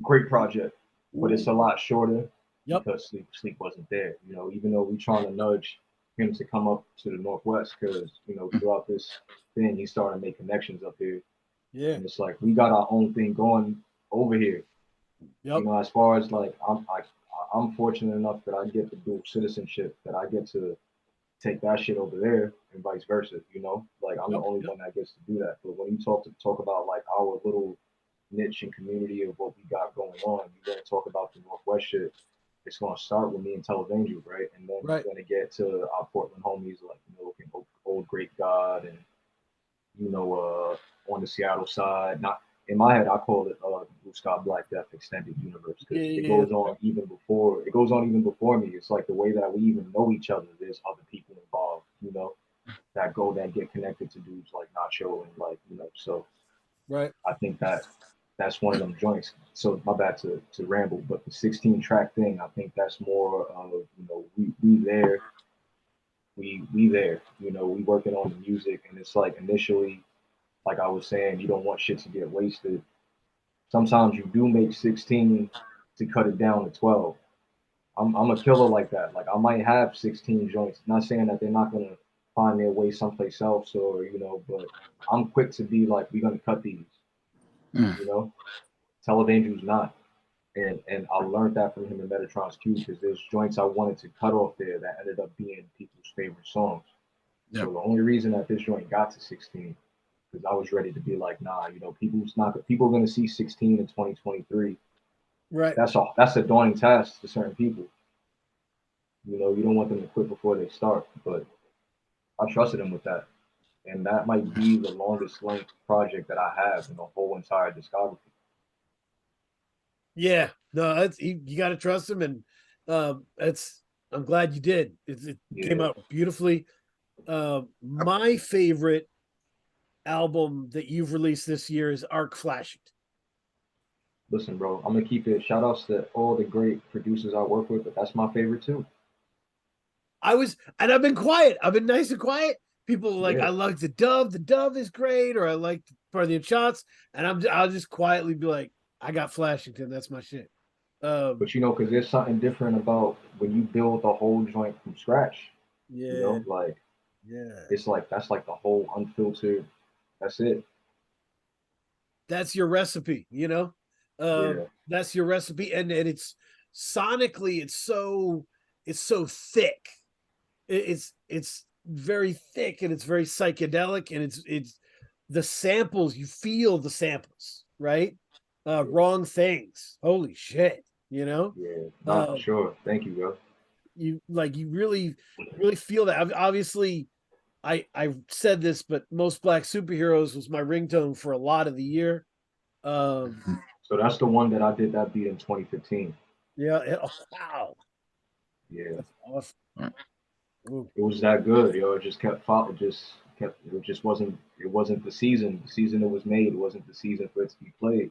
great project, but it's a lot shorter Yep. because Sleep wasn't there. You know, even though we trying to nudge him to come up to the Northwest because, you know, throughout this thing he started to make connections up here. Yeah. And it's like we got our own thing going over here. You Yep. know, as far as like I'm fortunate enough that I get the dual citizenship, that I get to take that shit over there and vice versa. You know, like I'm the Yep. only Yep. one that gets to do that. But when you talk about like our little niche and community of what we got going on, you're gonna talk about the Northwest shit. It's gonna start with me and Televangel, right? And then Right. you're gonna get to our Portland homies like Old Great God and on the Seattle side. Not in my head, I call it Blue Sky Black Death Extended Universe Yeah. because Yeah. it goes on even before me. It's like the way that we even know each other. There's other people involved, that get connected to dudes like Nacho and So Right. I think that's one of them joints. So my bad to ramble, but the 16 track thing, I think that's more of we there, we there. We working on the music, and it's like initially, like I was saying, you don't want shit to get wasted. Sometimes you do make 16 to cut it down to 12. I'm a killer like that. Like I might have 16 joints. Not saying that they're not gonna find their way someplace else but I'm quick to be like, we're gonna cut these, Mm. you know. Televangel's not. And I learned that from him in Metatron's Cube because there's joints I wanted to cut off there that ended up being people's favorite songs. Yep. So the only reason that this joint got to 16 because I was ready to be like, nah, people are gonna see 16 in 2023. Right. That's a daunting task to certain people. You don't want them to quit before they start, but I trusted him with that, and that might be the longest length project that I have in the whole entire discography. Yeah. No, that's you got to trust him, and that's I'm glad you did. It came Yeah, out beautifully. My favorite album that you've released this year is Arc Flashington. listen, bro, I'm gonna keep it. Shout outs to all the great producers I work with, but that's my favorite too. And I've been quiet. I've been nice and quiet. People are like, Yeah, I like the Dove. The Dove is great, or I like Parthian Shots, and I'll just quietly be like, I got Flashington. That's my shit. but because there's something different about when you build the whole joint from scratch. Yeah, Like yeah. it's like that's like the whole unfiltered. That's it. That's your recipe, Yeah, that's your recipe. And it's sonically, it's so thick. It's very thick, and it's very psychedelic, and it's the samples, you feel the samples, right? yeah, Wrong things. Holy shit, yeah. Nah, for uh sure. Thank you, bro. you really feel that. Obviously, I said this, but Most Black Superheroes was my ringtone for a lot of the year. So that's the one that I did that beat in 2015. Yeah. Oh, wow. Yeah, That's awesome. Ooh. it was that good, yo. It just kept it just kept it just wasn't the season. The season it was made, it wasn't the season for it to be played.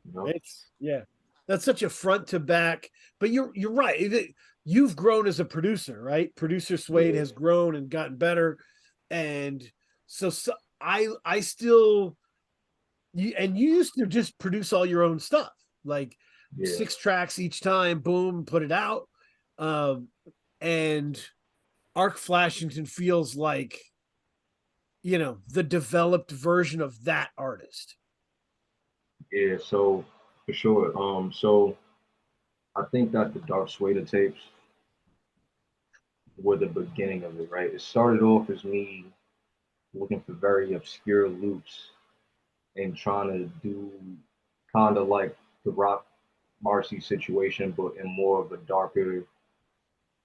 You know? It's yeah. That's such a front to back. But you're right. You've grown as a producer, right? Producer Suede Yeah. has grown and gotten better. And so I still you used to just produce all your own stuff, like Yeah. 6 tracks each time, boom, put it out. And Arc Flashington feels like, the developed version of that artist. Yeah, so for sure. So I think that the Dark Suede tapes were the beginning of it, right? It started off as me looking for very obscure loops and trying to do kind of like the Rock Marcy situation, but in more of a darker,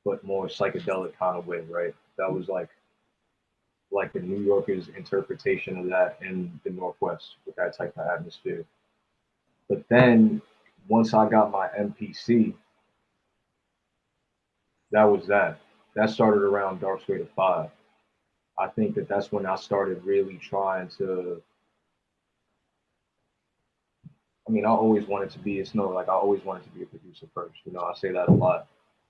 but more psychedelic kind of way, right? That was like the New Yorkers' interpretation of that in the Northwest with that type of atmosphere. But then once I got my MPC, that was that. That started around Dark Suede 5. I think that that's when I started really trying to. I mean, I always wanted to be like I always wanted to be a producer first. I say that a lot,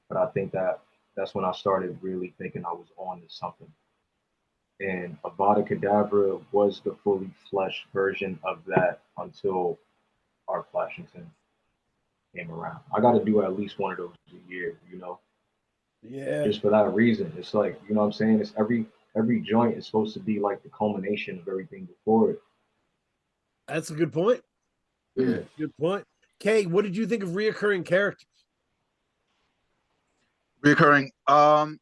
but I think that that's when I started really thinking I was on to something. And Avada Kedavra was the fully fleshed version of that until Art Flashington came around. I got to do at least one of those a year, Yeah. just for that reason. It's like, what I'm saying? It's every joint is supposed to be like the culmination of everything before it. That's a good point. Yeah. Good point. Kay, what did you think of reoccurring characters? Reoccurring. I'm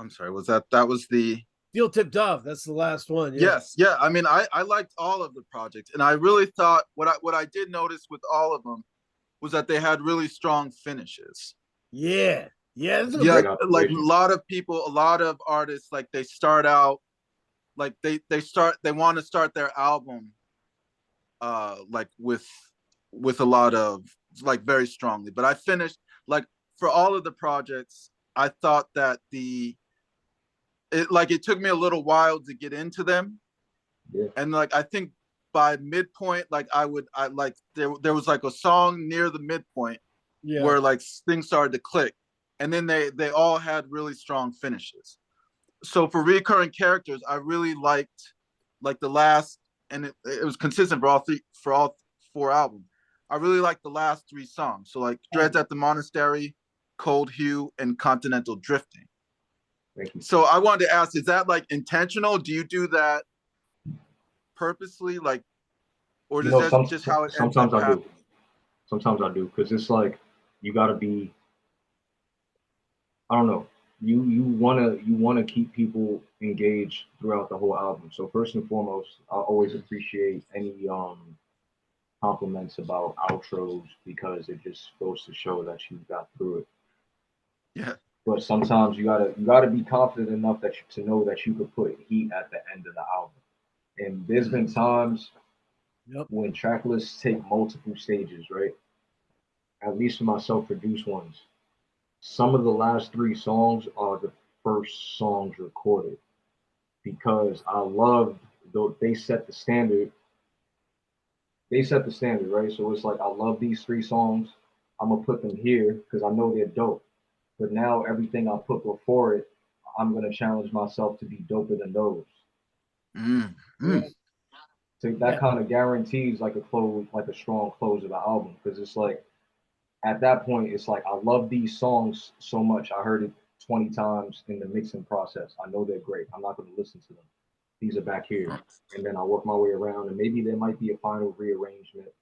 sorry. That was the Steel Tip Dove. That's the last one. Yeah. Yes, yeah. I mean, I liked all of the projects, and I really thought what I did notice with all of them was that they had really strong finishes. Yeah. Yeah. That's a Yeah, great. like a lot of people, a lot of artists, like they start out, like they want to start their album, like with a lot of like very strongly. But I finished like for all of the projects, I thought that it took me a little while to get into them. Yeah. And like I think by midpoint, like I like there was like a song near the midpoint where like things started to click. And then they all had really strong finishes. So for recurring characters, I really liked like the last, and it was consistent for all 4 albums. I really liked the last 3 songs. So like Dreads at the Monastery, Cold Hue, and Continental Drifting. Thank you. So I wanted to ask, is that like intentional? Do you do that purposely, like, or is that just how it ends up happening? Sometimes I do, because it's like you got to be. I don't know. You wanna keep people engaged throughout the whole album. So first and foremost, I always appreciate any compliments about outros, because it just goes to show that you got through it. Yeah. But sometimes you gotta be confident enough to know that you could put heat at the end of the album. And there's been times when track lists take multiple stages, right? At least for my self-produced ones. Some of the last 3 songs are the first songs recorded, because I loved they set the standard. They set the standard, right? So it's like I love these 3 songs. I'm gonna put them here because I know they're dope. But now everything I put before it, I'm gonna challenge myself to be doper than those. So that kind of guarantees like a strong close of the album, because it's like at that point, it's like I love these songs so much. I heard it 20 times in the mixing process. I know they're great. I'm not going to listen to them. These are back here. And then I work my way around, and maybe there might be a final rearrangement.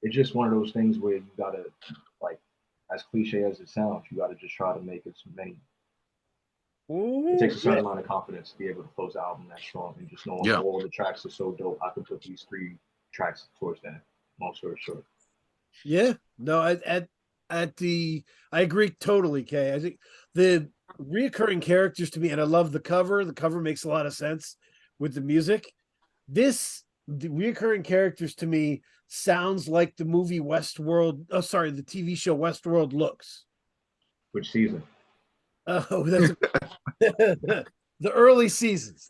It's just one of those things where you got to, like, as cliche as it sounds, you got to just try to make it many. It takes a certain amount of confidence to be able to close the album that strong, and just knowing all the tracks are so dope. I could put these 3 tracks towards that. Long story short. Yeah. No, I agree totally, Kay. I think the reoccurring characters to me, and I love the cover. The cover makes a lot of sense with the music. The reoccurring characters to me sounds like the movie Westworld. Oh, sorry, the TV show Westworld looks. Which season? Oh, that's the early seasons.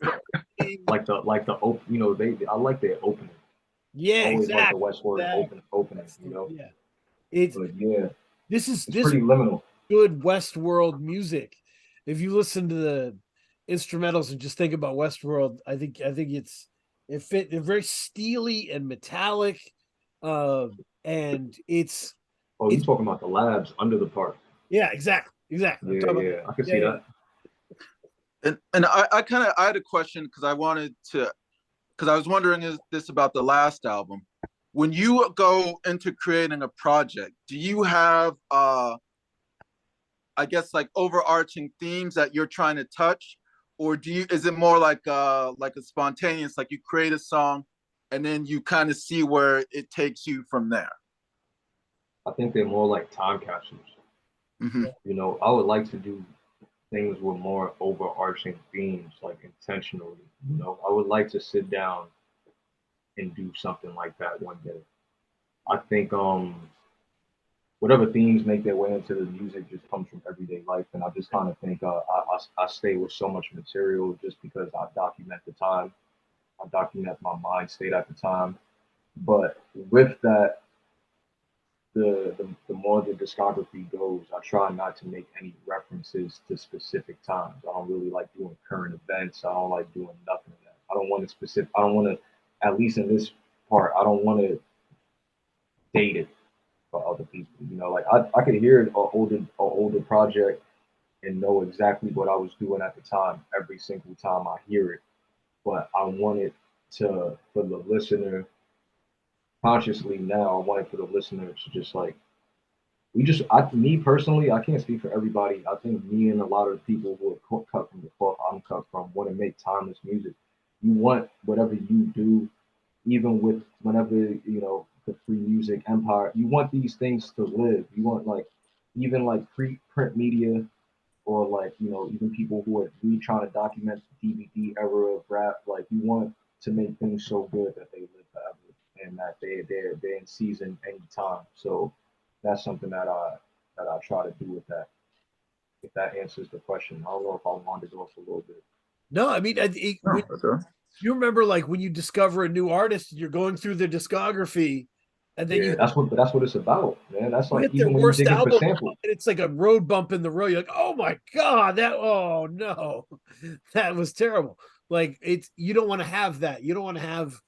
Like the open, you know, I like their opening. Yeah, Always like the exactly. Westward opening, you know. Yeah, it's But yeah, this it's pretty liminal. good Westworld music. If you listen to the instrumentals and just think about Westworld, I think they're very steely and metallic, uh, and Oh, you it's talking about the labs under the park? yeah, exactly. I'm Yeah, talking about yeah, I can see that. And I had a question because I wanted to, because I was wondering is this about the last album. When you go into creating a project, do you have I guess like overarching themes that you're trying to touch, or is it more like a spontaneous, like you create a song and then you kind of see where it takes you from there? I think they're more like time capsules. Mm-hmm. You know, I would like to do things with more overarching themes, like intentionally. You know, I would like to sit down and do something like that one day. I think whatever themes make their way into the music just comes from everyday life, and I just kind of think I stay with so much material just because I document the time, I document my mind state at the time. But with that, the more the discography goes, I try not to make any references to specific times. I don't really like doing current events. I don't like doing nothing of that. I don't want to specific. I don't want to, at least in this part, I don't want to date it for other people. You know, like I could hear an older project and know exactly what I was doing at the time every single time I hear it. But I want it to for the listener consciously now. I want it for the listener to just like me personally, I can't speak for everybody. I think me and a lot of people who are cut from the cloth I'm cut from want to make timeless music. You want whatever you do, even with whenever you know the free music empire, you want these things to live. You want like even like print media or like you know even people who are really trying to document the DVD era of rap. Like you want to make things so good that they live forever and that they're in season anytime. So that's something that I try to do with that. If that answers the question, I don't know if I wandered off a little bit. No, I mean, Oh, okay. you remember like when you discover a new artist, you're going through their discography, and then Yeah, that's what it's about, man. That's you like hit their even when you worst digging for album, samples. and it's like a road bump in the road. You're like, oh my god, oh no, that was terrible. Like you don't want to have that. You don't want to have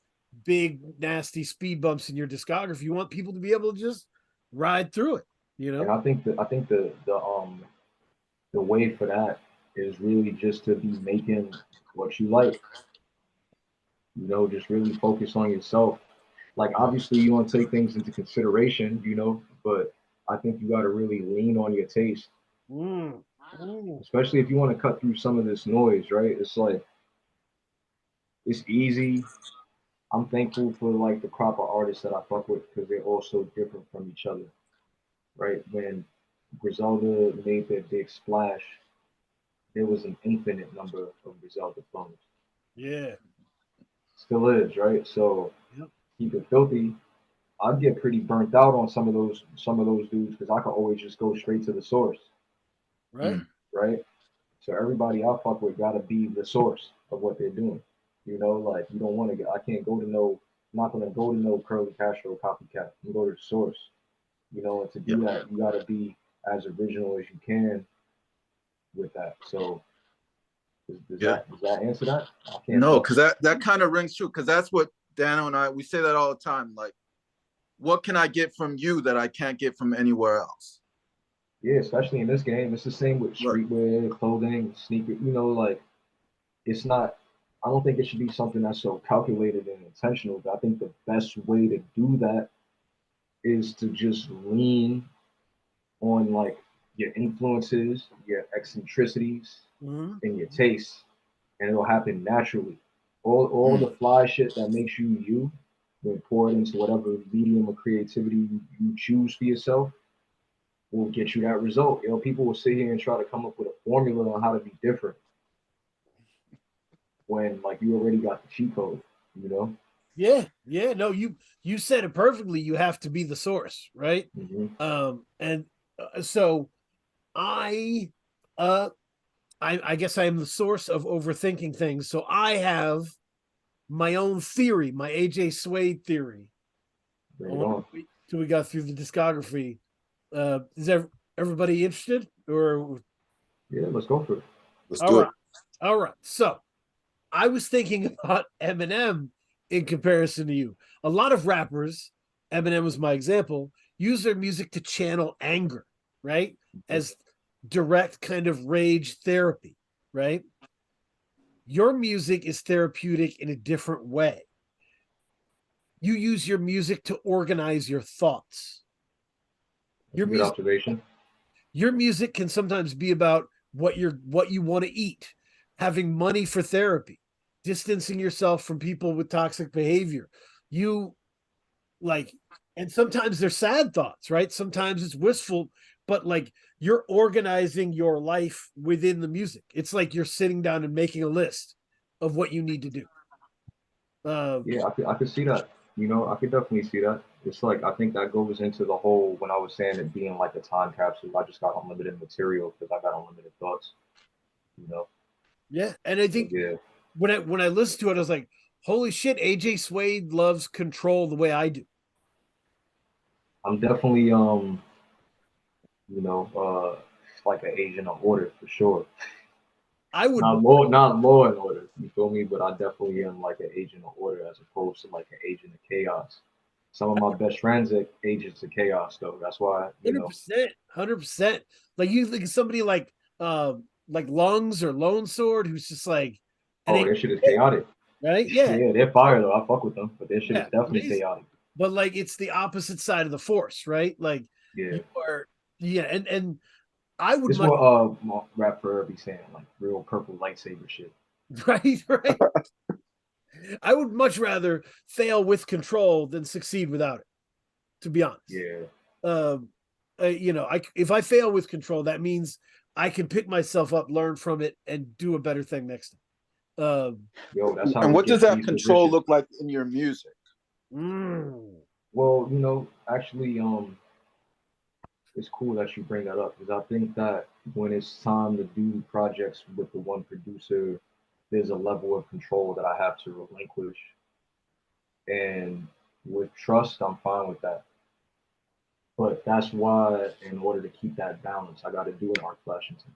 big nasty speed bumps in your discography. You want people to be able to just ride through it. You And know, I think the way for that is really just to be making what you like. You know, just really focus on yourself. Like obviously you want to take things into consideration, you know, but I think you got to really lean on your taste, mm, mm. especially if you want to cut through some of this noise, right? It's like it's easy. I'm thankful for like the crop of artists that I fuck with because they're all so different from each other, right? When Griselda made their big splash, there was an infinite number of Griselda clones. Yeah. Still is, right? So Yep. keep it filthy. I'd get pretty burnt out on some of those dudes because I could always just go straight to the source, Right. right? So everybody I fuck with gotta be the source of what they're doing. You know, like you don't want to get. I can't go to no. I'm not gonna go to no Curly Castro copycat. You go to the source. You know, and to Yeah. do that, you gotta be as original as you can with that. So Yeah. does that answer that? I can't No, tell. because that kind of rings true. Because that's what Dano and I we say that all the time. Like, what can I get from you that I can't get from anywhere else? Yeah, especially in this game, it's the same with Right. streetwear, clothing, sneaker. You know, like it's not. I don't think it should be something that's so calculated and intentional. But I think the best way to do that is to just lean on like your influences, your eccentricities, Mm-hmm. and your tastes, and it'll happen naturally. All the fly shit that makes you you, when poured into whatever medium of creativity you choose for yourself, will get you that result. You know, people will sit here and try to come up with a formula on how to be different when like you already got the cheat code, you know? Yeah. No, you said it perfectly. You have to be the source, right? And so I, uh, I guess I am the source of overthinking things. So I have my own theory, my AJ Suede theory. Bring it on. Till we got through the discography. Is everybody interested? Or Yeah, let's go for it. Let's do it. All right. So I was thinking about Eminem in comparison to you. A lot of rappers, Eminem was my example, use their music to channel anger, right? As direct kind of rage therapy, right? Your music is therapeutic in a different way. You use your music to organize your thoughts. Good observation. Your music can sometimes be about what you want to eat, having money for therapy, distancing yourself from people with toxic behavior. You like, and sometimes they're sad thoughts, right? Sometimes it's wistful, but like you're organizing your life within the music. It's like you're sitting down and making a list of what you need to do. Yeah, I could see that. You know, I could definitely see that. It's like I think that goes into the whole when I was saying it being like a time capsule. I just got unlimited material because I got unlimited thoughts. You know. Yeah, and I think Yeah, when I listened to it, I was like, "Holy shit!" AJ Suede loves control the way I do. I'm definitely you know, like an agent of order for sure. I would Not law and order. You feel me? But I definitely am like an agent of order as opposed to like an agent of chaos. Some of my best friends are agents of chaos, though. That's why, you know. 100%. Like you think somebody like Lungs or Lone Sword, who's just like, Oh, their shit is chaotic. right? Yeah, Yeah, they're fire though. I fuck with them, but their shit is yeah, definitely amazing. chaotic. But like it's the opposite side of the force, right? Like Yeah. you are, yeah, and I would This much what my rapper be saying, like real purple lightsaber shit. right. I would much rather fail with control than succeed without it. To be honest, Yeah. um, you know, if I fail with control, that means I can pick myself up, learn from it, and do a better thing next time. Yo, that's how And we what get does to that these control positions. look like in your music? Mm, Well, you know, actually, it's cool that you bring that up because I think that when it's time to do projects with the one producer, there's a level of control that I have to relinquish. And with trust, I'm fine with that. But that's why, in order to keep that balance, I got to do it on Flashington,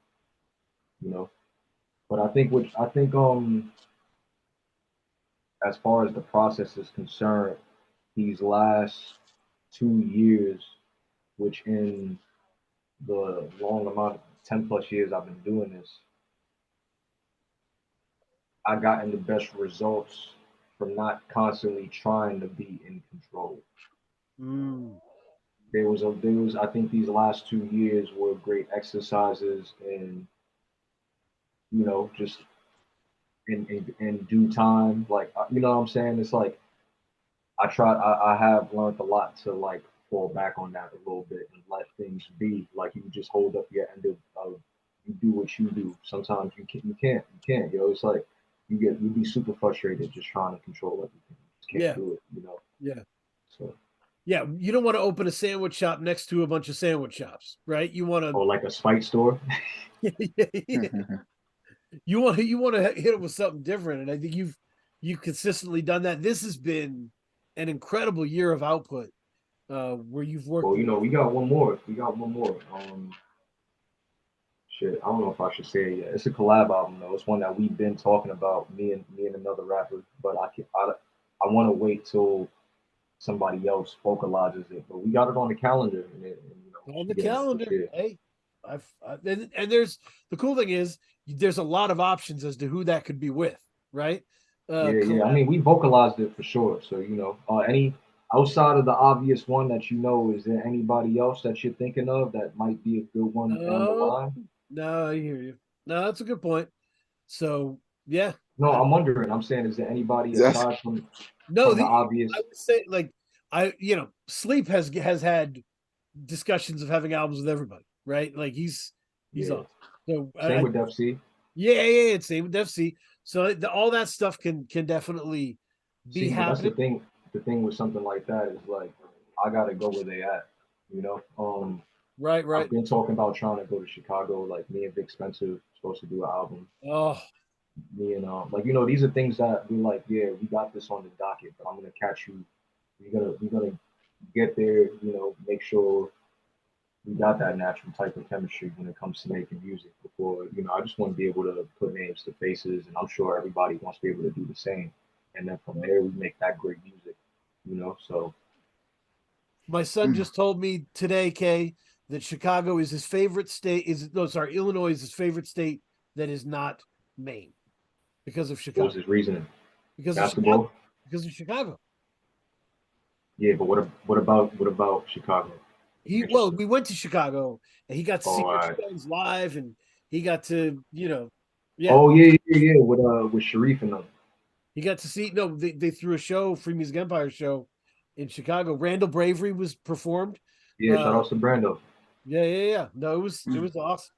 you know. But I think as far as the process is concerned, these last 2 years, which in the long amount of 10 plus years I've been doing this, I gotten the best results from not constantly trying to be in control. mm. There was I think these last 2 years were great exercises in, you know, just in due time. Like you know what I'm saying? It's like I have learned a lot to like fall back on that a little bit and let things be. Like you just hold up your end of you do what you do. Sometimes you can't, yo. It's like you be super frustrated just trying to control everything. You just can't Yeah, do it, you know. yeah, So yeah. You don't want to open a sandwich shop next to a bunch of sandwich shops, right? You want or like a spike store. to, you want to hit it with something different, and I think you've consistently done that. This has been an incredible year of output, where you've worked. Well, you know, we got one more. We got one more. Shit, I don't know if I should say it yet. It's a collab album though. It's one that we've been talking about, me and another rapper. But I want to wait till somebody else vocalizes it. But we got it on the calendar, and you know, we On should the get into it calendar. this year. Hey, and there's the cool thing is there's a lot of options as to who that could be with, right? Yeah, yeah. I Collab. mean, we vocalized it for sure. So you know, any outside of the obvious one that you know, is there anybody else that you're thinking of that might be a good one down the Oh, line? no, I hear you. No, that's a good point. So yeah, No, I'm wondering. I'm saying, is there anybody Yes. aside no, from the obvious? I would say like Sleep has had discussions of having albums with everybody, right? Like he's Yeah. awesome. So Same with Def C. yeah, it's same with Def C. So all that stuff can definitely be See, but that's the happening. thing. The thing with something like that is like I gotta go where they at. You know, Right, I've right. been talking about trying to go to Chicago. Like me and Vic Spencer supposed to do an album. Oh, Me and like these are things that we're like, yeah, we got this on the docket, but I'm gonna catch you. We're gonna get there. You know, make sure we got that natural type of chemistry when it comes to making music. Before I just want to be able to put names to faces, and I'm sure everybody wants to be able to do the same. And then from there, we make that great music. So my son just told me today, Kay, that Chicago is his favorite state. Illinois is his favorite state that is not Maine because of what was Chicago. his reasoning? Because of Chicago. Basketball? Because of Chicago. Yeah, but what about Chicago? We went to Chicago and he got to Oh, see all our right. shows live, and he got to, yeah, Oh yeah. With Sharif and them. he got to see. No, they threw a show, Free Music Empire show, in Chicago. Randall Bravery was performed. Yeah, shout out to Brando. Yeah. No, it was awesome.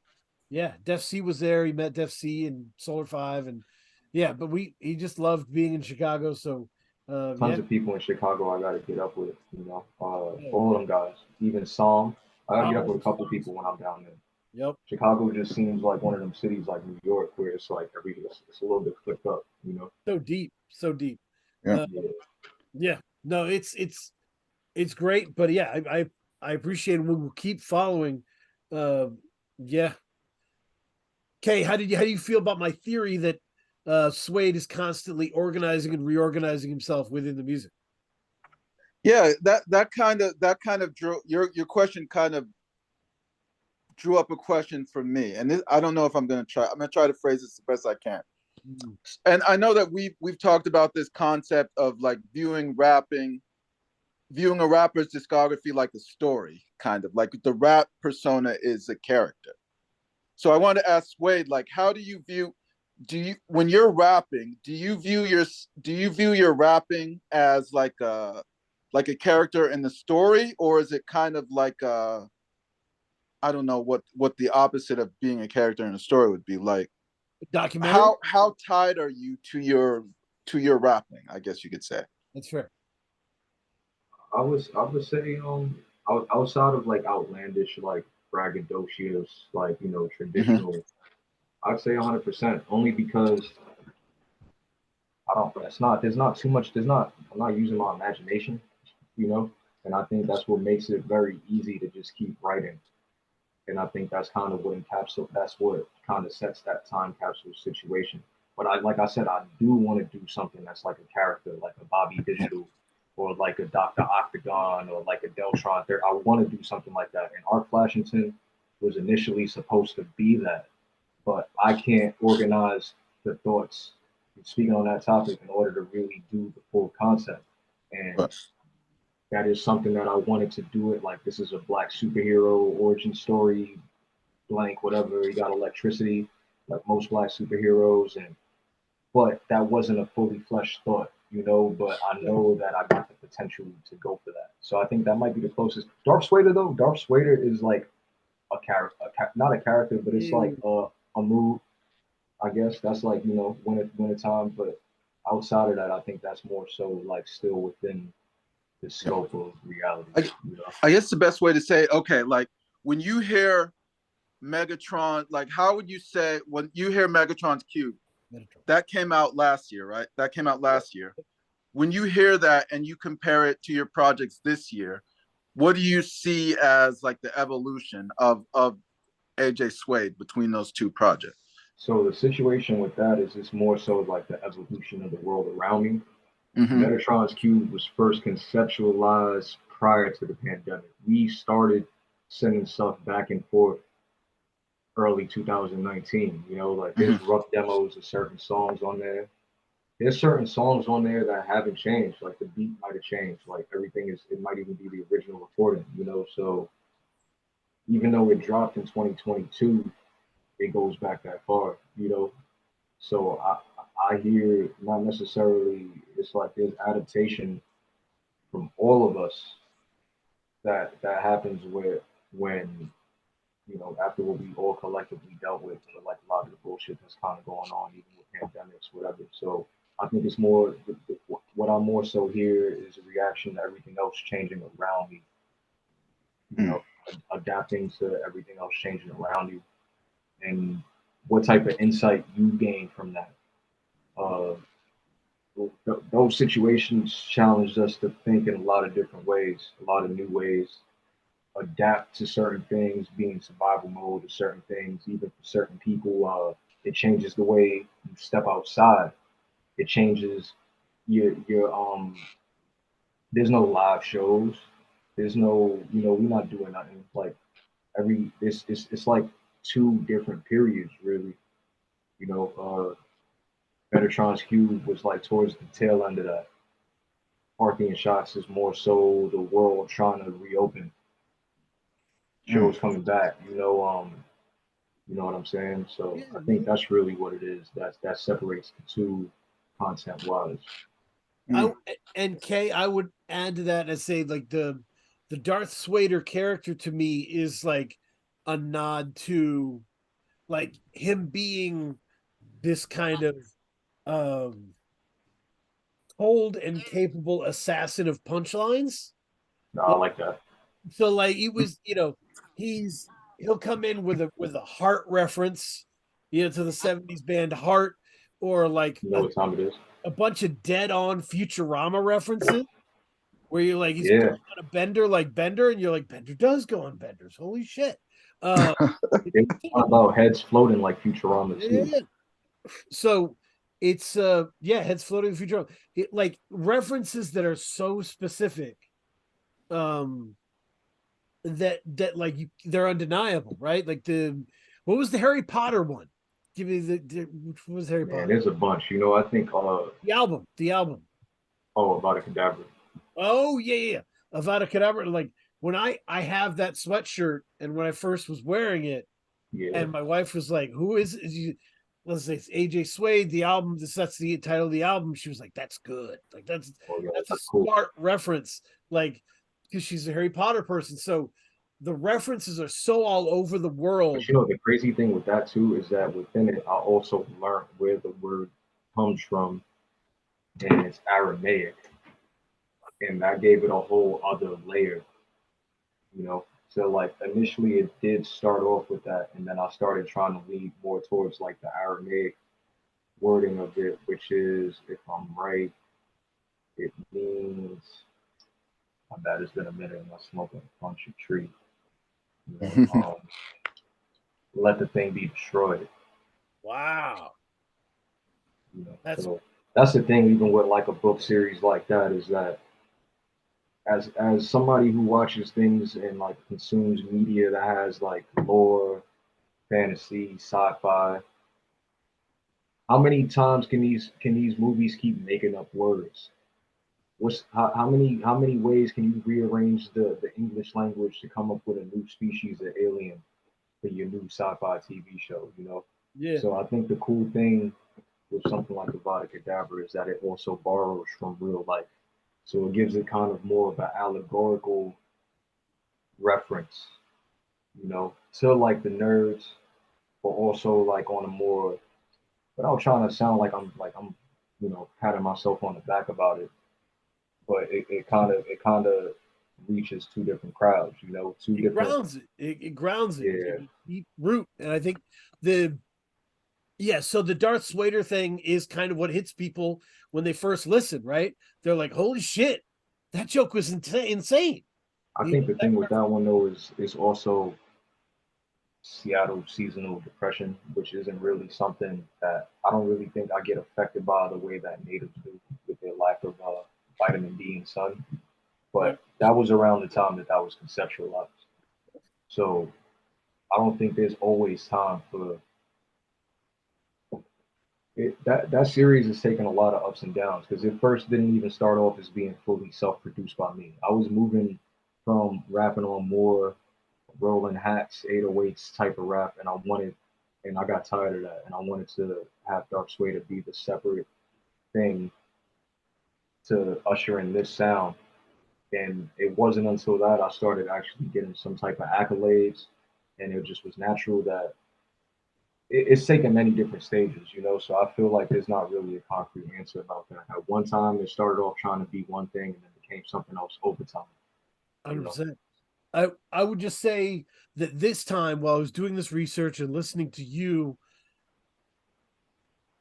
Yeah, Def C was there. He met Def C and Solar Five, and yeah, but he just loved being in Chicago. So, Tons yeah, of people in Chicago I gotta get up with. oh, All of them guys. Even Psalm. I gotta get up oh, with a couple people when I'm down there. yep, Chicago just seems like one of them cities like New York where it's like it's a little bit flipped up. so deep, so deep. Yeah. Yeah. Yeah, no, it's great, but yeah, I appreciate it. We'll keep following. Uh, yeah. Kay, how do you feel about my theory that Suede is constantly organizing and reorganizing himself within the music? Yeah, that kind of drew your question kind of drew up a question for me, and I don't know if I'm gonna try to phrase this the best I can. And I know that we've talked about this concept of like viewing a rapper's discography like a story, kind of like the rap persona is a character. So I want to ask Wade, like, how do you view? When you're rapping, do you view your rapping as like a character in the story, or is it kind of like I don't know what the opposite of being a character in a story would be like? Documentary? How tied are you to your rapping? I guess you could say. That's fair. I would say outside of like outlandish like braggadocious like Mm-hmm. traditional, I'd say 100% only because I don't it's not there's not too much there's not I'm not using my imagination, you know and I think that's what makes it very easy to just keep writing. And I think that's what kind of sets that time capsule situation. But like I said, I do want to do something that's like a character, like a Bobby Digital, or like a Dr. Octagon, or like a Deltron. I want to do something like that. And Art Flashington was initially supposed to be that, but I can't organize the thoughts speaking on that topic in order to really do the full concept. And But that is something that I wanted to do it like this is a black superhero origin story, blank, whatever. He got electricity, like most black superheroes, but that wasn't a fully fleshed thought. But I know that I got the potential to go for that. So I think that might be the closest. Darth Swader though, Darth Swader is like a character, not a character, but it's like a mood. I guess that's like winter time. But outside of that, I think that's more so like still within the yeah. scope of reality. I guess the best way to say, okay, like when you hear Megatron, like how would you say when you hear Megatron's Cube? That came out last year, right? That came out last year. When you hear that and you compare it to your projects this year, what do you see as like the evolution of AJ Suede between those two projects? So the situation with that is it's more so like the evolution of the world around me. Mm-hmm. Metatron's Cube was first conceptualized prior to the pandemic. We started sending stuff back and forth early 2019. Like there's Mm-hmm. rough demos of certain songs on there. There's certain songs on there that haven't changed. Like the beat might have changed. Like everything it might even be the original recording. So even though it dropped in 2022, it goes back that far. So I hear not necessarily it's like there's adaptation from all of us that happens with when after what we all collectively dealt with like a lot of the bullshit that's kind of going on, even with pandemics, whatever. So I think it's more what I more so hear is a reaction to everything else changing around me. You Mm. know, adapting to everything else changing around you, and what type of insight you gain from that. Uh, those situations challenged us to think in a lot of different ways, a lot of new ways, adapt to certain things, be in survival mode to certain things, even for certain people. It changes the way you step outside. It changes your. There's no live shows. There's no, we're not doing nothing. Like it's like two different periods, really. You know, Metatron's Cube was like towards the tail end of that. Parthian Shots is more so the world trying to reopen, Mm. shows coming back. You know what I'm saying? So Yeah, I think man. that's really what it is. That separates the two content wise. I Mm. and Kay, I would add to that and say like the Darth Swader character to me is like a nod to like him being this kind of um cold and capable assassin of punchlines. No, I like that. So like he was, he'll come in with a heart reference, to the 70s band Heart, or like You know what time it is? a bunch of dead on Futurama references where you're like he's going Yeah, on a bender like Bender, and you're like, Bender does go on benders. Holy shit. Uh it's about heads floating like Futurama too. yeah. So it's yeah, heads floating in Futurama. Like references that are so specific um that like they're undeniable, right? Like what was the Harry Potter one? Give me which was Harry Man, Potter? there's a bunch. I think The album. about a cadaver. Oh yeah, yeah, yeah. Avada Kedavra. Like when I have that sweatshirt, and when I first was wearing it, Yeah. and my wife was like, "Who is you?" Let's say it's AJ Suede. The album. That's the title of the album. She was like, "That's good. Like Oh yeah, that's a that's cool. smart reference." Like because she's a Harry Potter person, so the references are so all over the But world. the crazy thing with that too is that within it, I also learned where the word comes from, and it's Aramaic, and that gave it a whole other layer. So like initially it did start off with that, and then I started trying to lead more towards like the Aramaic wording of it, which is, if I'm right, it means, my bad, it's been a minute and I'm smoking a bunch of tree. You know, let the thing be destroyed. Wow, that's So that's the thing. Even with like a book series like that, is that as somebody who watches things and like consumes media that has like lore, fantasy, sci-fi, how many times can these movies keep making up words? How many ways can you rearrange the English language to come up with a new species of alien for your new sci-fi TV show? yeah. So I think the cool thing with something like Avada Kedavra is that it also borrows from real life. So it gives it kind of more of an allegorical reference, to like the nerds, but also like on a more, without trying to sound like I'm patting myself on the back about it, but it kind of reaches two different crowds, two It different. grounds it. It grounds it. It Yeah, gives it deep root, and I think the yeah. So the Darth Swader thing is kind of what hits people when they first listen, right? They're like, "Holy shit, that joke was insane." I think the That thing with that reference. one though is also Seattle seasonal depression, which isn't really something that I don't really think I get affected by the way that natives do with their lack of vitamin D and sun. Right. But that was around the time that was conceptualized. So I don't think there's always time for it. That series has taken a lot of ups and downs because it first didn't even start off as being fully self-produced by me. I was moving from rapping on more rolling hats, 808s type of rap, and I got tired of that, and I wanted to have Dark Sway to be the separate thing to usher in this sound. And it wasn't until that I started actually getting some type of accolades, and it just was natural that it's taken many different stages, you know. So I feel like there's not really a concrete answer about that. At one time, it started off trying to be one thing, and then became something else over time. You know. 100%. I would just say that this time, while I was doing this research and listening to you,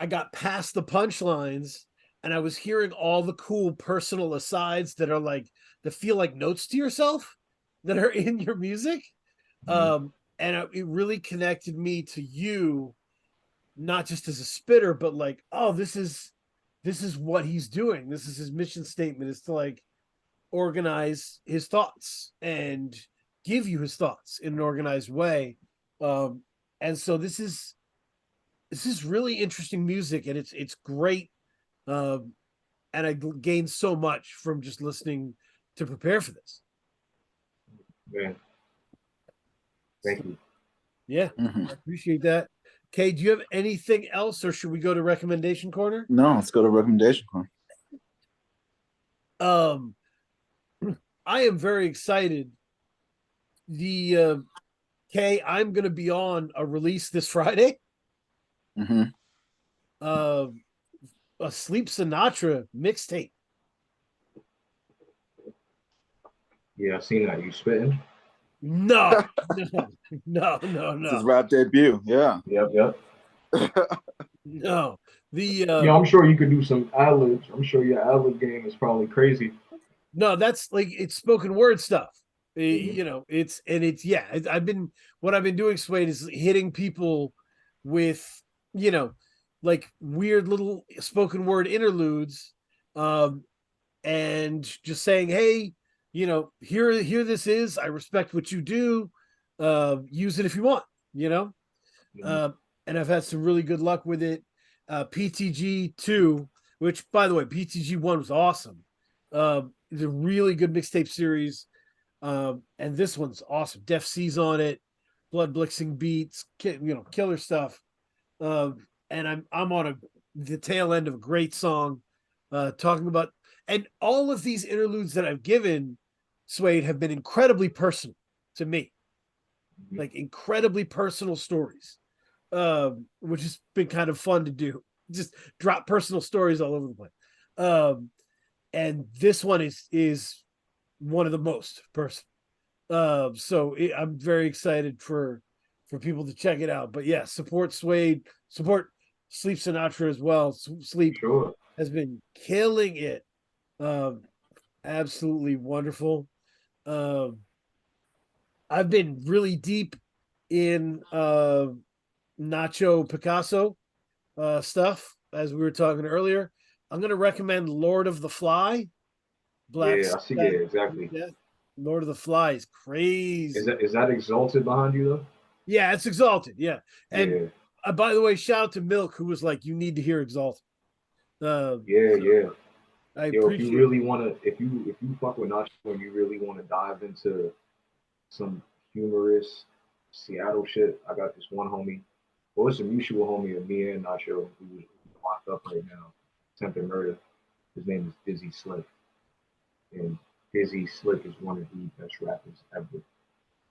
I got past the punchlines and I was hearing all the cool personal asides that are like that feel like notes to yourself that are in your music. Mhm. It really connected me to you, not just as a spitter, but like, oh, this is what he's doing. This is his mission statement, is to like organize his thoughts and give you his thoughts in an organized way. And so this is really interesting music, and it's great. Um, and I gained so much from just listening to prepare for this. Man, So, thank you. yeah, Mhm. I appreciate that. Kay, do you have anything else, or should we go to recommendation corner? No, let's go to recommendation corner. Um, I am very excited. The Kay, I'm going to be on a release this Friday. Hmm. Uh, a Sleep Sinatra mixtape. Yeah, I seen that. You spitting? No, no, no, no, It's his no, rap debut. Yeah. Yep, yep. no. The Yeah, I'm sure you could do some ad libs. I'm sure your ad lib game is probably crazy. No, that's like it's spoken word stuff. Mhm. You know, it's yeah. I've been what I've been doing, Suede, is hitting people with you know, like weird little spoken word interludes, um, and just saying, hey, here this is. I respect what you do. Use it if you want. You know, Mhm. uh, and I've had some really good luck with it. PTG 2, which by the way, PTG 1 was awesome. It's a really good mixtape series. And this one's awesome. Def C's on it, blood blitzing beats, killer stuff. And I'm on the tail end of a great song, talking about, and all of these interludes that I've given, Suede, have been incredibly personal to me, Mhm. like incredibly personal stories, which has been kind of fun to do. Just drop personal stories all over the place. And this one is one of the most personal. I'm very excited for people to check it out. But yeah, support Suede, support Sleep Sinatra as well. Sleep Sure. has been killing it. Um, Absolutely wonderful. Um, I've been really deep in Nacho Picasso stuff, as we were talking earlier. I'm going to recommend Lord of the Fly, Black Yeah, I see. Yeah, Sabbath. exactly. Yeah, Lord of the Fly is Is crazy. that exalted behind you though? Yeah, it's Exalted. Yeah, and Yeah, by the way, shout out to Milk, who was like, "You need to hear Exalted." yeah, So yeah. I Yo, if you appreciate. really wanna, if you fuck with Nacho and you really wanna dive into some humorous Seattle shit, I got this one homie. Well, it's a mutual homie of me and Nacho who's locked up right now, attempted murder. His name is Dizzy Slick, and Dizzy Slick is one of the best rappers ever.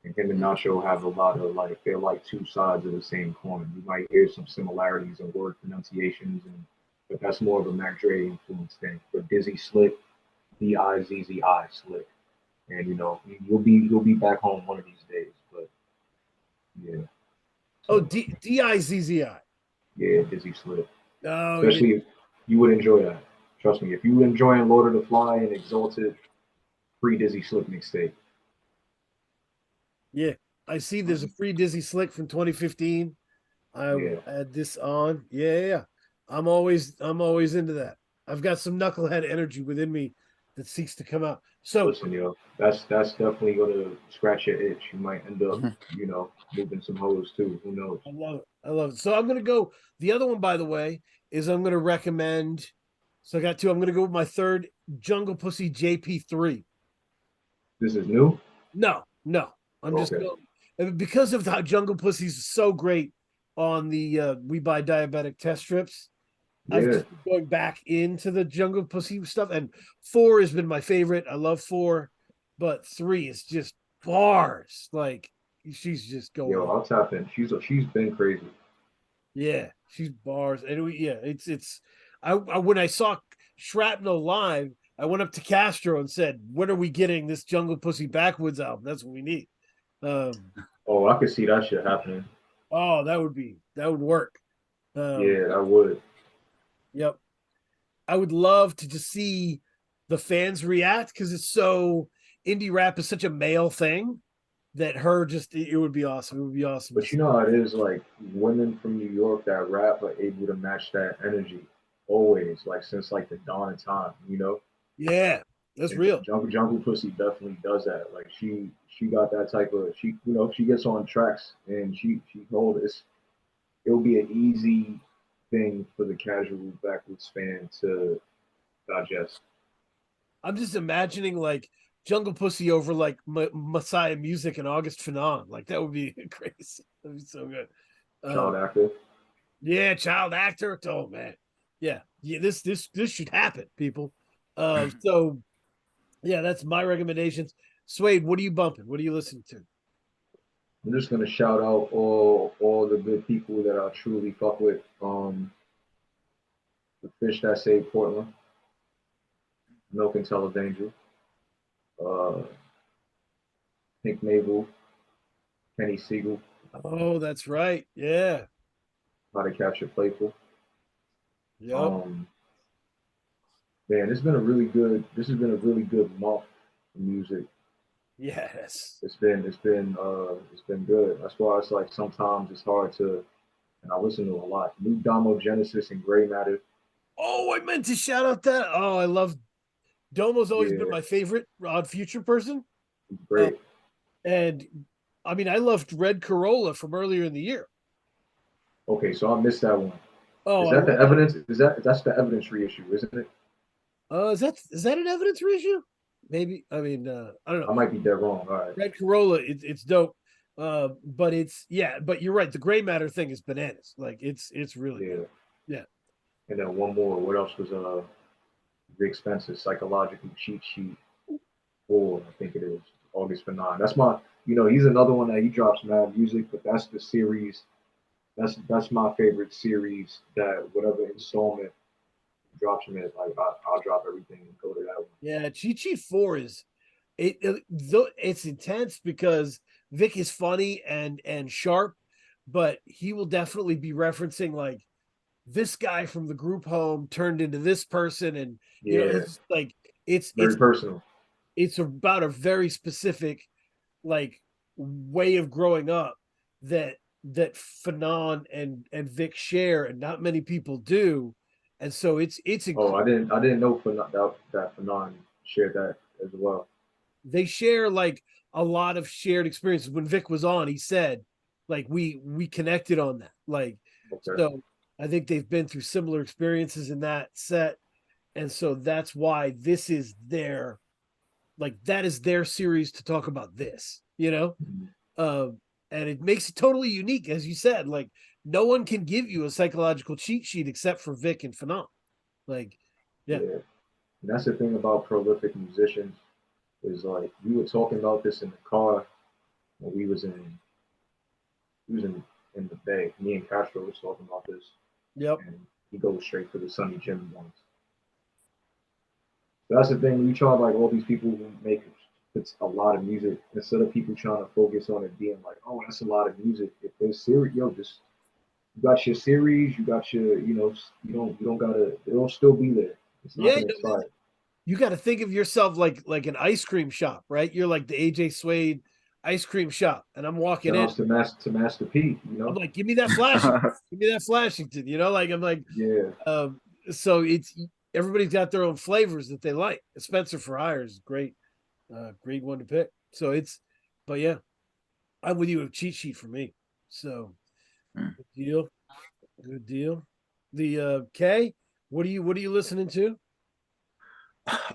And him and Nacho have a lot of like they're like two sides of the same coin. You might hear some similarities in word pronunciations, but that's more of a Mac Dre influence thing. But Dizzy Slick, Dizzy Slick, and you know you'll be back home one of these days. But yeah, Oh, so Dizzi. yeah, Dizzy Slick, Oh yeah, especially if you would enjoy that. Trust me, if you enjoying Lord of the Fly and Exalted, free Dizzy Slick mixtape. yeah. I see. There's a free Dizzy Slick from 2015. I Yeah, will add this on. Yeah, yeah, yeah. I'm always into that. I've got some knucklehead energy within me that seeks to come out. So listen, yo, that's definitely gonna scratch your itch. You might end up, Mhm. moving some hoes too. Who knows? I love it. I love it. So I'm gonna go. The other one, by the way, is I'm gonna recommend. So I got two. I'm gonna go with my third, Jungle Pussy JP3. This is new. No, no. I'm just Okay. going because of how Jungle Pussy's so great on the We Buy Diabetic test strips. I've Yeah, just been going back into the Jungle Pussy stuff, and 4 has been my favorite. I love 4, but 3 is just bars. Like she's just going yo, on. I'll tap in. She's been crazy. Yeah, she's bars, and it's. I when I saw Shrapnel live, I went up to Castro and said, "When are we getting this Jungle Pussy Backwoods album? That's what we need." Um, Oh, I could see that shit happening. oh, that would work. Yeah, that would. Yep. I would love to just see the fans react because it's so indie rap is such a male thing that her just it would be awesome. It would be awesome. But you know how it is, like women from New York that rap are able to match that energy always, like since like the dawn of time, you know. Yeah, that's And real. Jungle Pussy definitely does that. Like she got that type of she gets on tracks and she hold this. It'll be an easy thing for the casual backwoods fan to digest. I'm just imagining like Jungle Pussy over like Messiah Music and August Fanon. Like that would be crazy. That'd be so good. Child Um, actor. yeah, child actor. Oh man, yeah, yeah. This should happen, people. So yeah, that's my recommendations. Suede, what are you bumping? What are you listening to? I'm just gonna shout out all the good people that I truly fuck with. The fish that saved Portland, Milk and Televangel, uh, Pink Navel, Kenny Siegel, Oh, that's right. Yeah. How to Capture Playful. Yep. Um, man, it's been a really good. This has been a really good month for music. Yes. It's been good. That's why it's like sometimes it's hard to, and I listen to a lot. New Domo Genesis and Gray Matter. Oh, I meant to shout out that. Oh, I love Domo's always been Yeah, my favorite Odd Future person. it's Uh, great. and I mean, I loved Red Corolla from earlier in the year. Okay, so I missed that one. Oh, Is I that the love evidence? That's the evidence reissue, isn't it? is that an evidence reissue? Maybe. I mean, I don't I know. might be dead wrong. All right. Red Corolla, it's dope. But it's yeah, but you're right. The gray matter thing is bananas. Like it's really Yeah. good. Yeah. And then one more. What else was Rick Spencer's Psychological Cheat Sheet 4, I think it is. August for 9. That's my he's another one that he drops mad music, but that's the series. That's my favorite series that whatever installment drops him in, like I'll drop everything and go to that one. Yeah, Cheat Sheet 4 is it's intense because Vic is funny and sharp, but he will definitely be referencing like this guy from the group home turned into this person, and Yeah, it's like it's very personal. it's about a very specific like way of growing up that Fanon and Vic share, and not many people do, and so it's Oh, incredible. I didn't know for that Fanon shared that as well. They share like a lot of shared experiences. When Vic was on, he said like we connected on that. Like Okay. so I think they've been through similar experiences in that set. And so that's why this is their like that is their series to talk about this, you know? Mhm. And it makes it totally unique, as you said. Like no one can give you a psychological cheat sheet except for Vic and Fanon. Like, yeah. Yeah, and that's the thing about prolific musicians is like we were talking about this in the car when we was in the Bay. Me and Castro was talking about this, Yep. and he goes straight for the Sonny Jim ones. That's the thing. We try like all these people who make it's a lot of music instead of people trying to focus on it being like, oh, that's a lot of music. If there's series, just you got your series, you got your, you don't gotta. It'll still be there. It's not Yeah, gonna expire. you got to think of yourself like an ice cream shop, right? You're like the AJ Suede ice cream shop, and I'm walking Shout in. outs to Master P. I'm like, give me that Flashington, give me that Flashington. Like I'm like, Yeah, so it's everybody's got their own flavors that they like. Spencer for Hire is great, great one to pick. So but yeah, I'm with you. A cheat sheet for me. So Mm. good deal, good deal. The K, what are you listening to?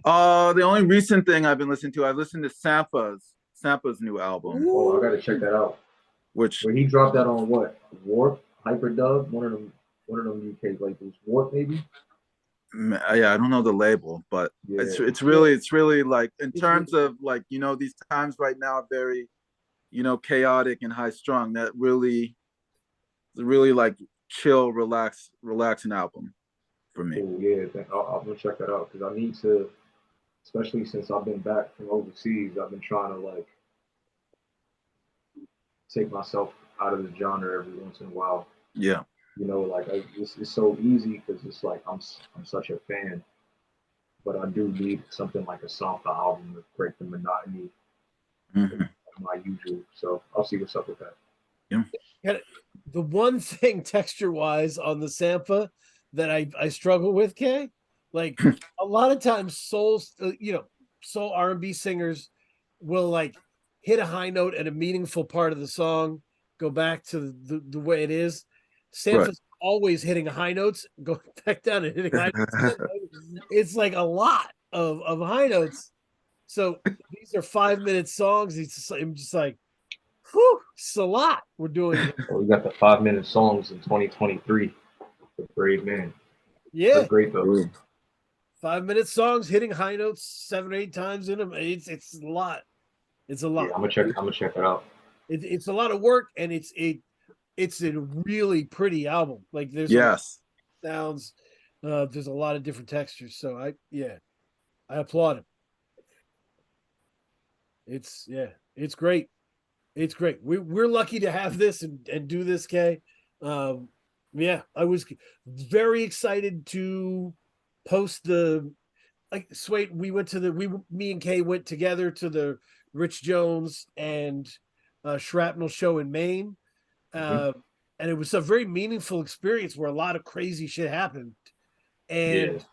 The only recent thing I've been listening to, I've listened to Sampa's new album, oh, I Ooh. gotta check that out. which Where he dropped that on what? Warp, Hyperdub, one one of them UK labels, Warp maybe. Yeah, I don't know the label, but Yeah, it's really like in It's terms of like these times right now are very chaotic and high strung. That really like chill, relaxing album for me. cool. Yeah, I'm gonna check that out because I need to, especially since I've been back from overseas. I've been trying to like take myself out of the genre every once in a while. Yeah. Like it's so easy because it's like I'm such a fan, but I do need something like a softer album to break the monotony of Hmm. my usual. So I'll see what's up with that. Yeah. the one thing texture wise on the Sampha that I struggle with, Kay. Like a lot of times, soul R&B singers will like hit a high note at a meaningful part of the song, go back to the way it is. Right. Sampha's always hitting high notes, going back down and hitting high notes. It's like a lot of high notes. So these are 5-minute songs. I'm just like, whew, it's a lot we're doing here. Well, we got the 5 minute songs in 2023. The Brave Man. They're Yeah, great though. Ooh. 5-minute songs hitting high notes 7 or 8 times in them. It's a lot. It's a Yeah, lot. I'm gonna check it out. It's a lot of work, and it's a really pretty album. Like there's a lot Yes. of sounds, there's a lot of different textures. So I applaud him. It's great. It's great. We're lucky to have this and do this, Kay. Yeah, I was very excited to post the like Suede. Me and Kay went together to the Rich Jones and Shrapnel show in Maine. Mhm. And it was a very meaningful experience where a lot of crazy shit happened. Yeah. And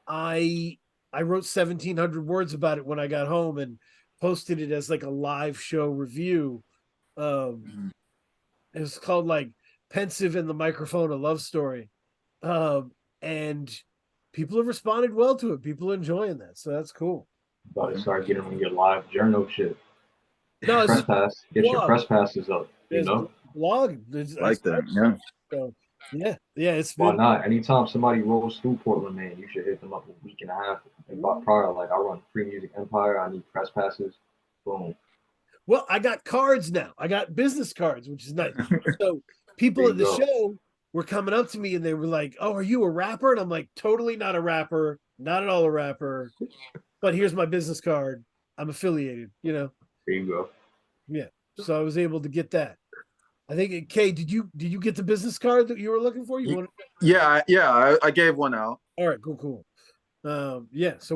I I wrote 1,700 words about it when I got home and posted it as like a live show review. Um, Mhm. it was called like "Pensive in the Microphone: A Love Story," and people have responded well to it. People are enjoying that, so that's cool. About to start getting on your live journal shit. No, it's Press just pass. Get your blog. press passes up, you There's know? blog. I Like that. started Yeah. so yeah. It's Why been not? Anytime somebody rolls through Portland, man, you should hit them up a week and a half. And prior, like I run Free Music Empire, I need press passes. Boom. well. I got cards now. I got business cards, which is nice. So There people you at the go. show were coming up to me and they were like, "Oh, are you a rapper?" And I'm like, "Totally not a rapper. Not at all a rapper. But here's my business card. I'm affiliated." There you go. Yeah. So I was able to get that. I think Kay, did you get the business card that you were looking for? You Y- want Yeah. I gave one out. all right, cool. Yeah, so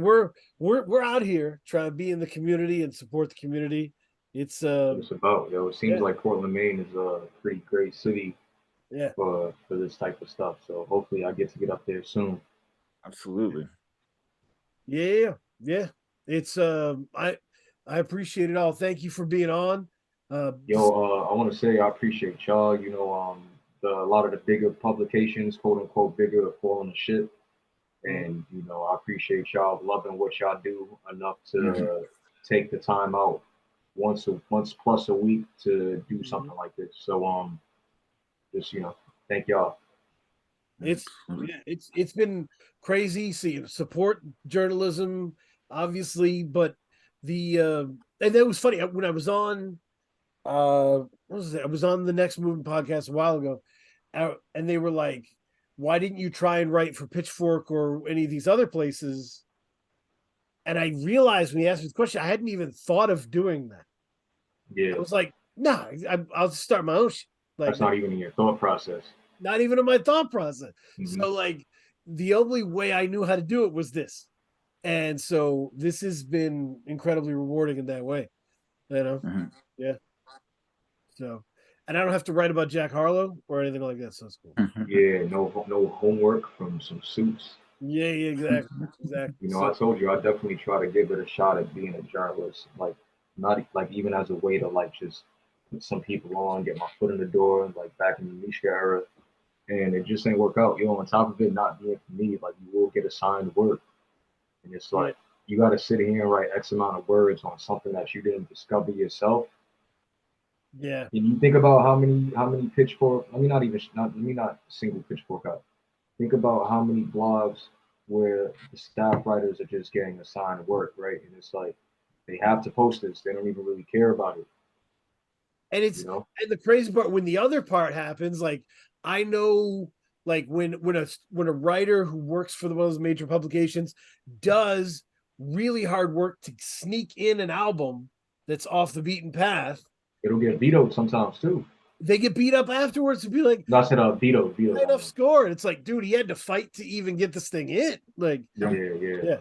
we're out here trying to be in the community and support the community. It's What it's about, yo. It seems yeah, like Portland, Maine is a pretty great city yeah, for this type of stuff. So hopefully I get up there soon. Absolutely. yeah. It's I appreciate it all. Thank you for being on. Yo, I want to say I appreciate y'all. A lot of the bigger publications, quote unquote, bigger, are falling to shit. And I appreciate y'all loving what y'all do enough to Mhm. take the time out once plus a week to do Mhm. something like this. So just thank y'all. It's been crazy. See, support journalism, obviously, but the and that was funny when I was on what was it? I was on the Next Movement podcast a while ago, and they were like, "Why didn't you try and write for Pitchfork or any of these other places?" And I realized when he asked me the question, I hadn't even thought of doing that. Yeah, I was like, "No, I'll just start my own shit." Like, that's not even in your thought process. not even in my thought process. Hmm. So, like, the only way I knew how to do it was this, and so this has been incredibly rewarding in that way. You know, Mhm. yeah. So, and I don't have to write about Jack Harlow or anything like that. So it's cool. Yeah, no homework from some suits. Yeah, exactly. I So told you I definitely try to give it a shot at being a journalist. Like not like even as a way to like just put some people on, get my foot in the door, like back in the Nisha era. And it just ain't work out. On top of it not being for me, like you will get assigned work. And it's yeah, like you gotta sit here and write X amount of words on something that you didn't discover yourself. Yeah. And you think about how many pitchfork. Let me not single pitchfork out. Think about how many blogs where the staff writers are just getting assigned work, right? And it's like they have to post this. They don't even really care about it, And you it's know? and the crazy part when the other part happens, like I know like when a writer who works for one of those major publications does really hard work to sneak in an album that's off the beaten path, It'll get vetoed sometimes too. they get beat up afterwards to be like No, I said vetoed. high enough score. And it's like, dude, he had to fight to even get this thing in. Like, Yeah. yeah,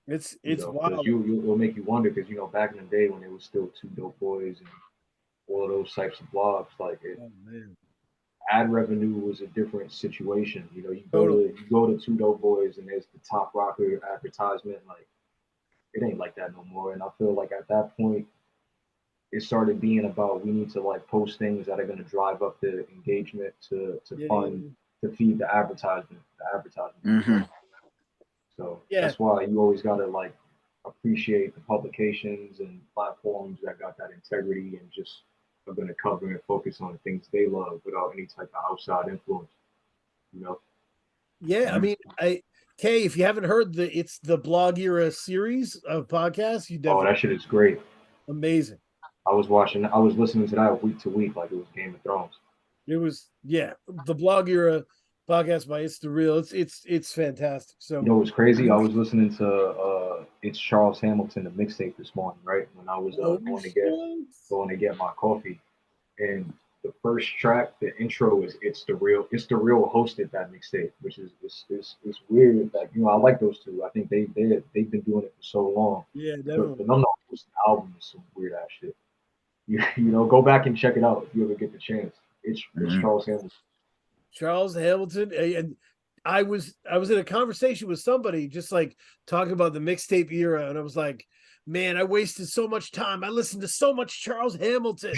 it's You know, because wild. it'll make you wonder because back in the day when there was still two dope boys and all of those types of blogs, like Oh man, ad revenue was a different situation. totally. You go to two dope boys and there's the top rocker advertisement. Like it ain't like that no more. And I feel like at that point it started being about we need to like post things that are going to drive up the engagement to fund to feed the advertisement. Mhm. So Yeah. that's why you always got to like appreciate the publications and platforms that got that integrity and just are going to cover and focus on the things they love without any type of outside influence. You know. Yeah, I mean, Kay, if you haven't heard it's the Blog Era series of podcasts, you Oh, definitely that shit is great. amazing. I was listening to that week to week like it was Game of Thrones. It was the Blog Era podcast by It's the Real. It's fantastic. So You know what's crazy? I was listening to it's Charles Hamilton the mixtape this morning, right? When I was oh, going to get my coffee, and the first track, the intro is it's the real hosted that mixtape, which is it's weird. Like I like those two. I think they've been doing it for so long. yeah, But definitely. the Num album is some weird ass shit. Go back and check it out if you ever get the chance. It's Mhm. Charles Hamilton. Charles Hamilton, and I was in a conversation with somebody just like talking about the mixtape era, and I was like, man, I wasted so much time. I listened to so much Charles Hamilton,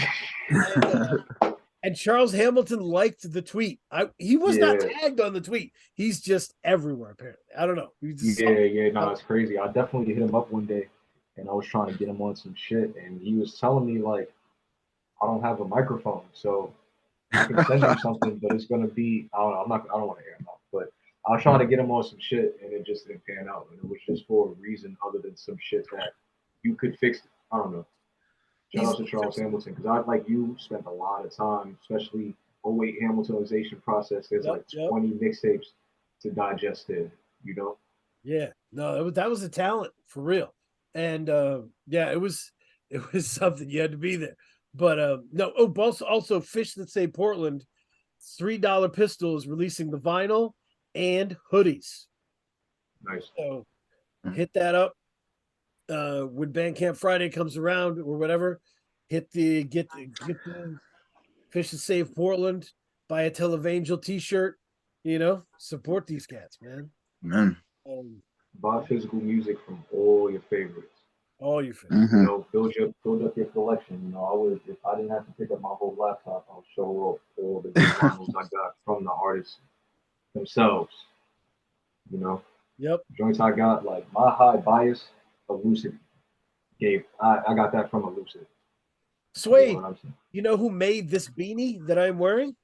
and Charles Hamilton liked the tweet. He was not Yeah, tagged on the tweet. He's just everywhere. Apparently, I don't know. He's just yeah. No, it's crazy. I definitely hit him up one day, and I was trying to get him on some shit, and he was telling me like I don't have a microphone, so I can send you something, but it's gonna be I don't know. I don't want to air him out, but I was trying to get him on some shit, and it just didn't pan out, and it was just for a reason other than some shit that you could fix. I don't know. Shout he's out to Charles Hamilton because I like you spent a lot of time, especially 08 Hamiltonization process. There's yep, like yep. 20 mixtapes to digest it, you know. Yeah, no, that was a talent for real, and yeah, it was something you had to be there. But no, also Fish That Say Portland, $3 Pistol is releasing the vinyl and hoodies. Nice. So hit that up when Bandcamp Friday comes around or whatever. Get the Fish That Save Portland, buy a Televangel T-shirt. Support these cats, man. Man. Um, Buy physical music from all your favorites. all your favorites. You Mhm. know, build up your collection. I would if I didn't have to pick up my whole laptop, I'll show off all the good vinyls I got from the artists themselves. You know, Yep. joints I got like my high bias, Elucid I got that from Elucid. You know Suede, what I'm saying? you know who made this beanie that I'm wearing?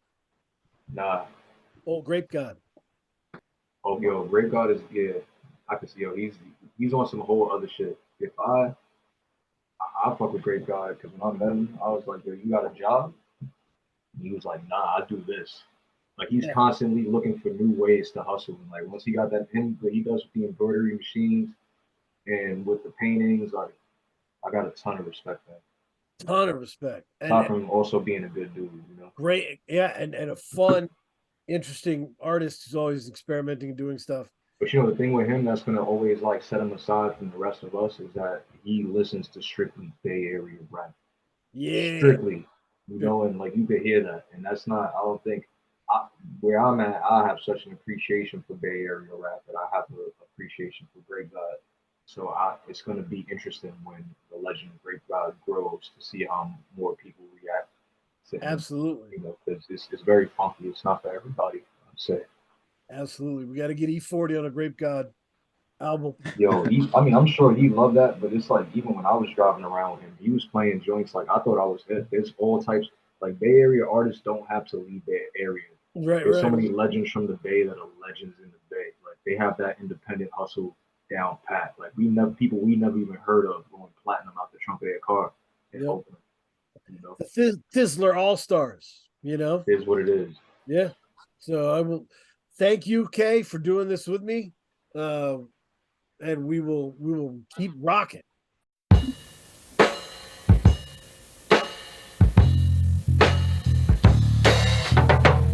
Nah. Oh, Grape God. Oh, yo, Great God is I can see he's on some whole other shit. If I fuck with Great God because when I met him, I was like, yo, you got a job? And he was like, nah, I do this. Like he's Yeah, constantly looking for new ways to hustle. And like once he got what he does with the embroidery machines and with the paintings, like I got a ton of respect for him. ton of respect. And, Aside and from also being a good dude. great, yeah, and a fun, interesting artist who's always experimenting and doing stuff. But the thing with him that's gonna always like set him aside from the rest of us is that he listens to strictly Bay Area rap. Yeah. Strictly, and like you could hear that, and that's not. I don't think where I'm at. I have such an appreciation for Bay Area rap that I have an appreciation for Great God. So it's going to be interesting when the legend of Great God grows to see how more people react to him. Absolutely. Because it's very funky. It's not for everybody. I'd say. Absolutely. We got to get E40 on a Grape God. album. Yo, I mean, I'm sure he loved that, but it's like even when I was driving around with him, he was playing joints like I thought I was it. There's all types like Bay Area artists don't have to leave their area. Right, There's so right. many legends from the Bay that are legends in the Bay. Like they have that independent hustle down pat. Like we never even heard of going platinum out the trunk of their car in Yep. Oakland. You know, The Thizzler All Stars, you know? it is what it is. Yeah. So I will thank you, Kay, for doing this with me. And we will keep rocking.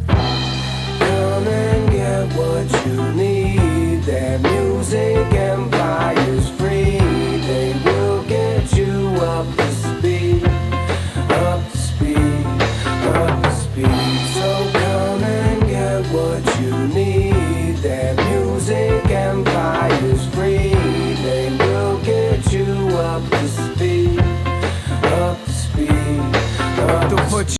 Come and get what you need.